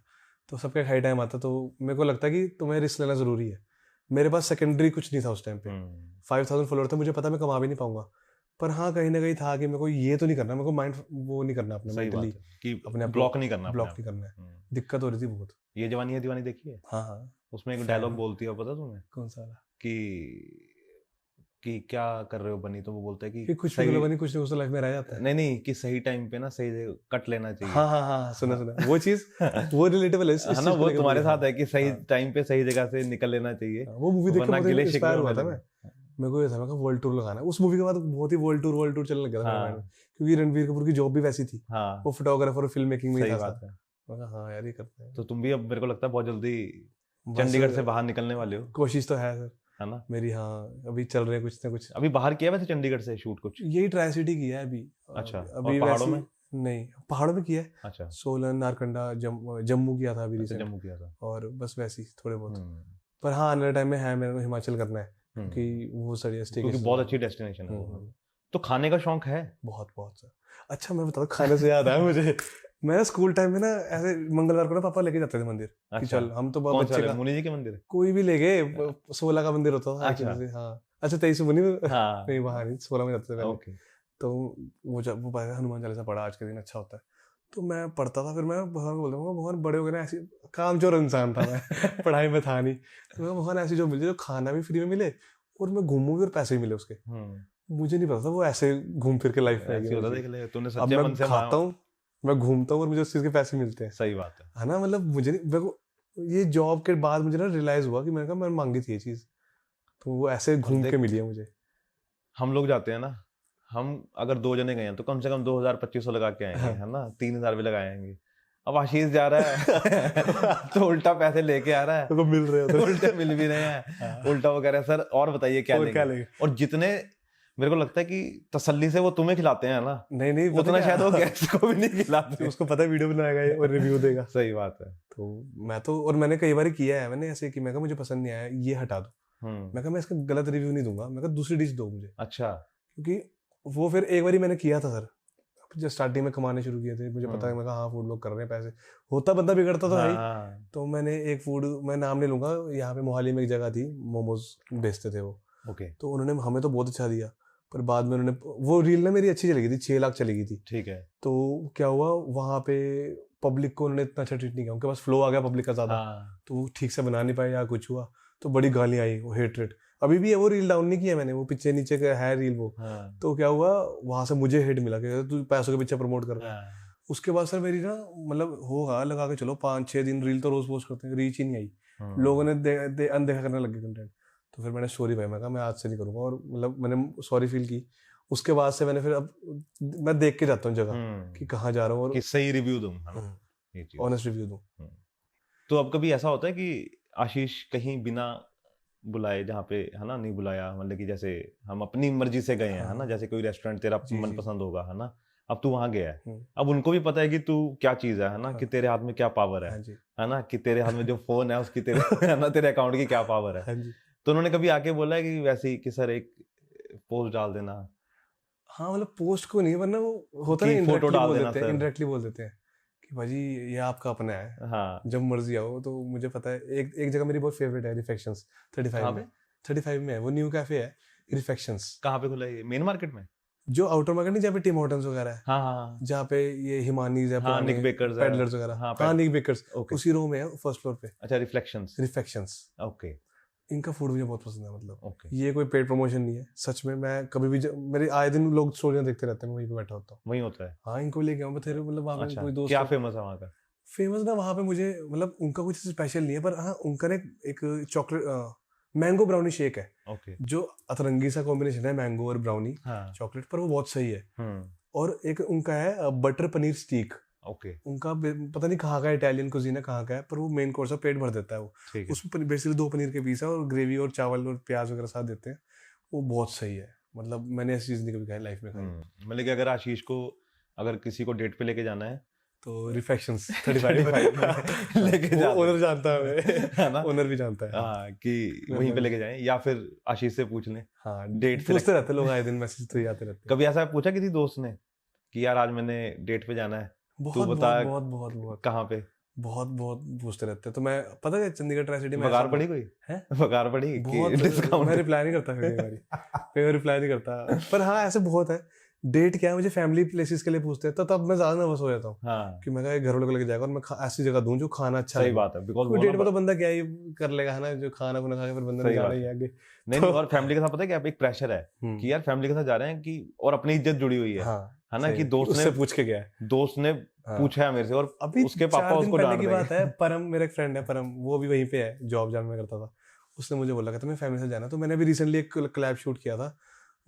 तो सबका एक हाई टाइम आता है। तो मेरे को लगता है कि तुम्हें रिस्क लेना जरूरी है। मेरे पास सेकेंडरी कुछ नहीं था उस टाइम पे, 5000 फॉलोअर थे, मुझे पता मैं कमा भी नहीं पाऊंगा, पर हाँ कहीं ना कहीं था कि मेरे को ये तो नहीं करना, मेरे को माइंड वो नहीं करना अपने सही बात मेंटली, है कि अपने ब्लॉक नहीं करना, ब्लॉक अपने नहीं करना है। आप। दिक्कत हो रही थी बहुत। ये जवानी है दीवानी देखी है? हाँ हाँ। उसमें एक Fan डायलॉग हूँ। बोलती है, पता तुम्हें? कौन सा वाला? कि क्या कर रहे हो बनी, तो वो बोलता है कि कि कुछ भी सही, गलत नहीं, कुछ ना कुछ तो लाइफ में रह जाता है। नहीं कि सही टाइम पे ना सही जगह कट लेना चाहिए। हाँ हाँ हाँ, सुना सुना वो चीज, वो रिलेटेबल है इस है ना, चीज को वो लेकर तुम्हारे मुझे। साथ है कि सही हाँ, टाइम पे सही जगह से निकल लेना चाहिए, वो मूवी देख के वरना बहुत गिले शिकवे इंस्पायर हुआ में था मैं। मेरे को ये था, मैं कहा वर्ल्ड टूर लगाना है। उस मूवी के बाद बहुत ही वर्ल्ड टूर चलने लग गया था मेरे माइंड में, हाँ क्योंकि रणवीर कपूर की जॉब भी वैसी थी, हाँ, वो फोटोग्राफर और फिल्म मेकिंग में ही सही था बात साथ। है। मैं कहा हाँ यार ये करते हैं। तो तुम भी अब मेरे को लगता है बहुत जल्दी बस चंडीगढ़ से बाहर निकलने वाले हो, कोशिश तो है सर है ना? मेरी। हाँ अभी चल रहे हैं कुछ ना कुछ। अभी बाहर किया वैसे चंडीगढ़ से शूट कुछ? यही ट्राई सिटी की है अभी। अच्छा, अभी और पहाड़ों वैसी में? नहीं, पहाड़ों में किया है, अच्छा, सोलन, नारकंडा, जम्मू किया था अभी अच्छा रिसेंट, जम्मू किया था। और बस वैसी थोड़े बहुत। हम्म, पर हाँ आने वाले टाइम में है मेरे को हिमाचल करना है, क्योंकि हम्म, वो सही क्योंकि बहुत अच्छी डेस्टिनेशन है वो। तो खाने का शौक है? बहुत बहुत सर। अच्छा मैं बताऊँ, खाने से याद आया मुझे, मैं स्कूल टाइम में ना ऐसे मंगलवार को ना पापा लेके जाते थे मंदिर कि अच्छा, चल, हम तो कौन सा बच्चे का मुनि जी के मंदिर? कोई भी ले गए, 16 का मंदिर होता था अच्छा। actually से, हाँ अच्छा 23 मुनि में हाँ, नहीं वहाँ नहीं, 16 में जाते थे पहले। ओके। तो वो जब वो पाया हनुमान चालीसा पढ़ा आज के दिन अच्छा होता है, तो मैं पढ़ता था, फिर मैं भगवान को बोलता हूँ भगवान बड़े हो गए ना, ऐसी कामचोर इंसान था मैं पढ़ाई में था नहीं, तो मैं भगवान ऐसी जो मिल जाए, जो खाना भी फ्री में मिले और मैं घूमूं भी और पैसे भी मिले उसके। मुझे नहीं पता था वो ऐसे घूम फिर के लाइफ में ऐसे होता, आएगी। देख ले तूने अब सच्चे मन मैं से खाता हूँ, मैं घूमता हूँ और मुझे उस चीज के पैसे मिलते हैं। सही बात है ना, मतलब मुझे नहीं, मेरे को ये जॉब के बाद मुझे ना रियलाइज हुआ कि मैंने कहा मैंने मांगी थी ये चीज, तो वो ऐसे घूम के मिली है मुझे। हम लोग जाते हैं ना, हम अगर 2 जने गए हैं तो कम से कम 2000-2500 लगा के आएंगे, है ना, 3000 भी लगाएंगे। अब आशीष जा रहा है तो उल्टा पैसे लेके आ रहा है, तो मिल रहे हैं उल्टे मिल भी रहे हैं, उल्टा वो कह रहे हैं सर और बताइए क्या लेंगे। और जितने मेरे को लगता है कि तसल्ली से वो तुम्हें खिलाते हैं ना, नहीं उतना शायद वो गेस्ट को भी नहीं खिलाते। उसको पता है वीडियो बनाएगा और रिव्यू देगा। सही बात है। तो मैं तो, और मैंने कई बार किया है, मैंने ऐसे कि मैं कहा मुझे पसंद नहीं आया, ये हटा दो। मैं कहा मैं इसका गलत रिव्यू नहीं दूंगा, मैं कहा दूसरी डिश दो मुझे। अच्छा, क्योंकि वो फिर एक बार मैंने किया था सर, जब स्टार्टिंग में कमाने शुरू किए थे, मुझे पता है, मैं कहा हाँ फूड लोग कर रहे हैं, पैसे होता, बंदा बिगड़ता तो है ही। तो मैंने एक फूड, मैं नाम नहीं लूंगा, यहाँ पे मोहाली में एक जगह थी, मोमोज बेचते थे वो। ओके। तो उन्होंने हमें तो बहुत अच्छा दिया, पर बाद में उन्होंने, वो रील ना मेरी अच्छी चली गई थी, 6 लाख चली गई थी। ठीक है। तो क्या हुआ वहाँ पे, पब्लिक को उन्होंने इतना अच्छा ट्रीट नहीं किया, उनके पास फ्लो आ गया पब्लिक का ज्यादा, तो वो ठीक से बना नहीं पाए या कुछ हुआ, तो बड़ी गालियां आई, वो हेट। अभी भी है, वो रील डाउन नहीं किया मैंने, वो पीछे नीचे का है रील वो। तो क्या हुआ वहां से मुझे हेट मिला कि तू पैसों के पीछे प्रमोट कर रहा है। उसके बाद सर मेरी ना, मतलब होगा लगा के चलो 5-6 दिन रील तो रोज पोस्ट करते हैं, रीच ही नहीं आई, लोगों ने अनदेखा करने लगे कंटेंट। तो फिर मैंने सॉरी भाई, मैं कहा मैं आज से नहीं करूंगा, और मतलब मैंने सॉरी फील की। उसके बाद से मैंने फिर, अब मैं देख के जाता हूँ जगह कि कहाँ जा रहा हूँ, और सही रिव्यू दूं, ऑनेस्ट रिव्यू दूं। तो अब कभी ऐसा होता है कि आशीष कहीं बिना बुलाए, जहाँ पे है ना नहीं बुलाया, मतलब कि जैसे हम अपनी मर्जी से गए हैं, है ना, जैसे कोई रेस्टोरेंट तेरा मनपसंद होगा, है ना, अब तू वहां गया है, अब उनको भी पता है कि तू क्या चीज है ना, कि तेरे हाथ में क्या पावर है ना, कि तेरे हाथ में जो फोन है उसकी तेरे है ना, तेरे अकाउंट की क्या पावर है। तो उन्होंने कभी आके बोला है कि वैसे ही कि सर एक पोस्ट डाल देना? हाँ मतलब पोस्ट को नहीं, वरना वो होता है फोटो डाल देना, इनडायरेक्टली बोल देते हैं कि भाजी ये आपका अपना है, हाँ जब मर्जी आओ। तो मुझे पता है, एक जगह मेरी बहुत फेवरेट है, रिफेक्शंस 35 में है, वो न्यू कैफे है रिफेक्शंस। कहाँ पे खुला है? मेन मार्केट में? जो आउटर मार्केट नहीं, जहाँ पे टिम हॉर्टन्स वगैरह है, हाँ, जहाँ पे ये हिमानीज है, हाँ, निक बेकर्स, पेडलर्स वगैरह, हाँ निक बेकर्स, उसी रो में है, फर्स्ट फ्लोर पे। अच्छा, रिफेक्शंस। ओके। इनका फूड मुझे बहुत पसंद है, मतलब okay. ये कोई पेड प्रमोशन नहीं है, सच में। मैं कभी भी मेरे आए दिन लोग स्टोरियां देखते रहते हैं, मैं वहीं पे बैठा होता हूँ। वहीं होता है? हाँ इनको लेके आऊँ बथेरे, मतलब वहाँ पे कोई दोस्त। क्या फेमस है वहाँ का? फेमस ना वहाँ पे मुझे, मतलब उनका कुछ स्पेशल नहीं है, पर हाँ उनका ना एक चॉकलेट मैंगो ब्राउनी शेक है, जो अतरंगी सा कॉम्बिनेशन है, मैंगो और ब्राउनी चॉकलेट, पर वो बहुत सही है। और एक उनका है बटर पनीर स्टीक। उनका पता नहीं कहाँ का इटालियन कुजीन है, कहाँ का है, पर वो मेन कोर्स है, पेट भर देता है वो। उसमें बेसिकली 2 पनीर के पीस है और ग्रेवी और चावल और प्याज वगैरह साथ देते हैं, वो बहुत सही है। मतलब मैंने ऐसी चीज नहीं कभी खाई लाइफ में खाई। मतलब कि अगर आशीष को, अगर किसी को डेट पे लेके जाना है तो रिफ्लेक्शंस 35 लेके जाते ओनर जानता है है ना, ओनर भी जानता है हाँ कि वहीं पे लेके जाएं, या फिर आशीष से पूछ लें। हाँ डेट पूछते रहते लोग आए दिन, मैसेज तो ही आते रहते कभी ऐसा पूछा किसी दोस्त ने कि यार आज मैंने डेट पे जाना है, बहुत तू बता बहुत बहुत बहुत कहाँ पे? बहुत पूछते रहते हैं। तो मैं पता है चंडीगढ़ ट्राई सिटी में वकार पड़ी कोई है वकार पड़ी कि बहुत, डिस्काउंट? मैं रिप्लाई नहीं करता कई बार रिप्लाई नहीं करता, पर हाँ ऐसे बहुत है। डेट क्या है, मुझे फैमिली प्लेसेस के लिए पूछते हैं तो तब मैं ज्यादा नर्वस हो जाता हूँ हाँ कि मैं घर वालों को लेके जाएगा और मैं ऐसी जगह दूं जो खाना अच्छा सही लगे। बात है, बिकॉज कोई डेट में तो बंदा क्या ही कर लेगा, है ना, जो खाना खुना खा के फिर बंदा ने जाना ही है आगे। नहीं तो- और फैमिली के साथ पता है क्या, एक प्रेशर है कि यार फैमिली के साथ जा रहे हैं कि, और अपनी इज्जत जुड़ी हुई है, है ना, कि दोस्त उससे पूछ के गया है, दोस्त ने पूछा है मेरे से, और अभी उसके पापा उसको पहले डांट की रहे बात है। परम मेरा एक फ्रेंड है, परम, वो भी वहीं पे है, जॉब जहाँ में करता था। उसने मुझे बोला था मैं फैमिली से जाना, तो मैंने भी रिसेंटली एक क्लैप शूट किया था,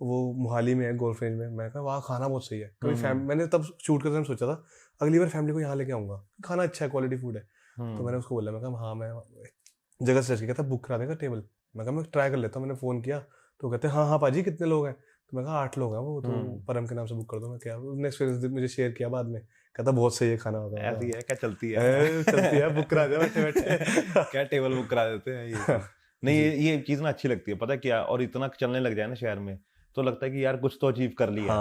वो मोहाली में है, गोल्फ रेंज में। मैं कहा वहाँ खाना बहुत सही है। कभी मैंने तब शूट करते टाइम सोचा था अगली बार फैमिली को यहाँ लेके आऊंगा, खाना अच्छा है, क्वालिटी फूड है। तो मैंने उसको बोला, मैं कहा हाँ मैं जगह सर्च किया था, बुक करा देगा टेबल। मैं कहा मैं ट्राई कर लेता हूँ। मैंने फ़ोन किया तो कहते हाँ हाँ पाजी कितने लोग हैं? तो मैं कहा 8 लोग हैं, वो तो परम के नाम से बुक कर दो। मैं क्या, उसने एक्सपीरियंस मुझे शेयर किया बाद में, कहता बहुत सही है खाना होगा। ऐसी है क्या, चलती है बुक करा दे बैठे बैठे क्या टेबल बुक करा देते हैं ये चीज़। नहीं ये चीज ना अच्छी लगती है, पता है क्या, और इतना चलने लग जाए ना शहर में तो लगता है कि यार कुछ तो अचीव कर लिया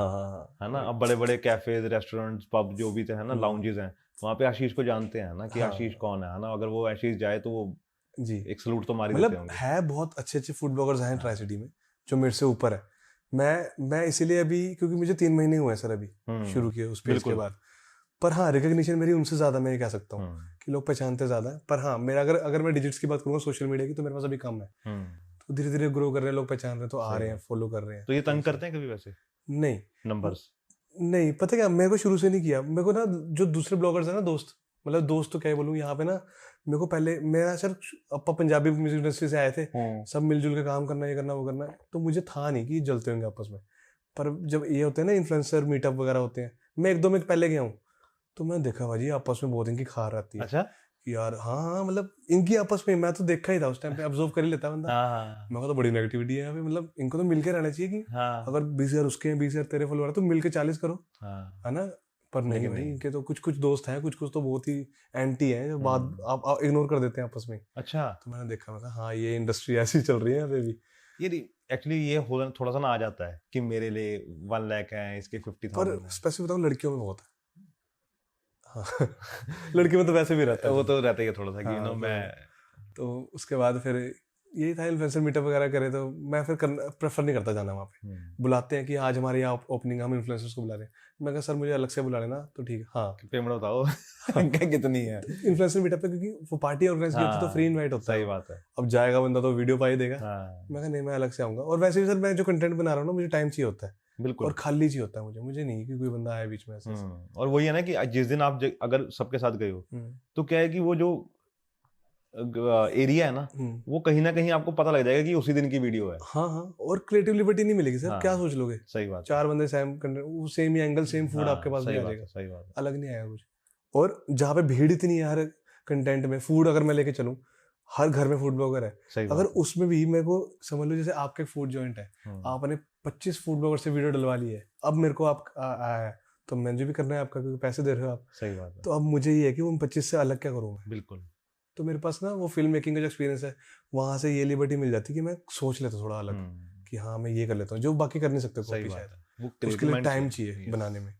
है ना। अब बड़े बड़े कैफेज, रेस्टोरेंट्स, पब जो भी थे, है ना, लाउंजेस हैं, वहाँ पे आशीष को जानते हैं ना कि आशीष कौन है ना। अगर वो आशीष जाए तो वो जी एक सलूट तो मार ही देते होंगे। है बहुत अच्छे अच्छे फूड ब्लॉगर्स हैं ट्राई सिटी में जो मेरे से ऊपर है। मैं इसीलिए अभी, क्योंकि मुझे 3 महीने हुए हैं सर अभी शुरू किए उस पेज के बाद, पर हाँ रिकॉग्निशन मेरी उनसे ज्यादा मैं ये कह सकता हूँ कि लोग पहचानते ज्यादा है। पर हाँ मेरा अगर मैं डिजिट्स की बात करूँगा सोशल मीडिया की, तो मेरे पास अभी कम है। तो धीरे धीरे ग्रो कर रहे हैं, लोग पहचान रहे हैं, तो आ रहे हैं, फॉलो कर रहे हैं। तो ये तंग करते हैं कभी वैसे? नहीं नंबर्स नहीं, पता क्या, मेरे को शुरू से नहीं किया। मेरे को ना जो दूसरे ब्लॉगर्स है ना, दोस्त तो क्या ही बोलूँ, यहाँ पे ना मेरे को पहले, मेरा सर अपा पंजाबी म्यूजिक इंडस्ट्री से आए थे, सब मिलजुल के काम करना, ये करना वो करना, तो मुझे था नहीं कि जलते होंगे आपस में। पर जब ये होते हैं ना इन्फ्लुएंसर मीटअप वगैरह होते हैं, मैं 1-2 में पहले गया हूँ, तो मैं देखा भाजी आपस में बहुत इनकी खार आती है। अच्छा कि यार हाँ मतलब इनकी आपस में, मैं तो देखा ही था उस टाइम पे, ऑब्जर्व कर ही लेता बंदा। मैं कहा तो बड़ी नेगेटिविटी है यहाँ पे, मतलब इनको तो मिलके रहना चाहिए कि अगर 20,000 उसके हैं, 20,000 तेरे फॉलोअर, तो मिलके 40 करो, है ना। पर नहीं भाई, इनके तो कुछ दोस्त हैं, कुछ तो बहुत ही एंटी हैं, जो बात आप इग्नोर कर देते हैं आपस में। अच्छा, तो मैंने देखा, मैं कहा हाँ ये इंडस्ट्री ऐसी चल रही है यहाँ पे भी। ये एक्चुअली ये थोड़ा सा ना आ जाता है कि मेरे लिए 1 लाख है, इसके 50,000 पर स्पेसिफिक बताऊँ, लड़कियों में बहुत है। हाँ लड़की में तो वैसे भी रहता है, वो तो रहता ही है थोड़ा सा कि हाँ, मैं तो उसके बाद फिर यही था, इन्फ्लुएंसर मीटअप वगैरह करे तो मैं फिर प्रेफर नहीं करता जाना वहाँ पे। बुलाते हैं कि आज हमारे यहाँ ओपनिंग, हम इन्फ्लुएंसर्स को बुला रहे हैं। मैं कहा सर मुझे अलग से बुला लेना, तो ठीक है। हाँ पेमेंट बताओ कितनी है इन्फ्लुएंसर मीटअप पे, क्योंकि वो पार्टी ऑर्गेनाइज की होती है तो फ्री इनवाइट होता है। सही बात है। अब जाएगा बंदा तो वीडियो पा ही देगा। मैं कहा नहीं, मैं अलग से आऊंगा। और वैसे भी सर मैं जो कंटेंट बना रहा हूँ ना, मुझे टाइम चाहिए होता है, बिल्कुल, और खाली चाहिए होता है मुझे नहीं कि कोई बंदा आए बीच में ऐसे। और वही है ना कि जिस दिन आप अगर सबके साथ गए हो तो क्या है कि वो जो एरिया है ना, वो कहीं ना कहीं आपको पता लग जाएगा कि उसी दिन की वीडियो है। हाँ, और क्रिएटिव लिबर्टी नहीं मिलेगी सर। क्या सोच लोगे? सही बात, 4 बंदे सेम कंटेंट, सेम ही एंगल, सेम फूड आपके पास भी आ जाएगा। सही बात, अलग नहीं आएगा कुछ। और जहाँ पे भीड़ इतनी है हर कंटेंट में, फूड अगर मैं लेके चलूँ, हर घर में फूड ब्लॉगर है, अगर उसमें भी मेरे को समझ लो जैसे आपके फूड जॉइंट है, आपने 25 फूड ब्लॉगर से वीडियो डलवा ली है, अब मेरे को आप आया है तो मुझे भी करना है आपका, क्योंकि पैसे दे रहे हो आप। सही बात है। तो अब मुझे ये है कि उन 25 से अलग क्या करूँ मैं। बिल्कुल। तो मेरे पास ना वो फिल्म मेकिंग का जो एक्सपीरियंस है, वहाँ से ये लिबर्टी मिल जाती है कि मैं सोच लेता हूँ थोड़ा अलग, कि हाँ मैं ये कर लेता हूँ जो बाकी कर नहीं सकते कॉपी शायद। उसके लिए टाइम चाहिए बनाने में।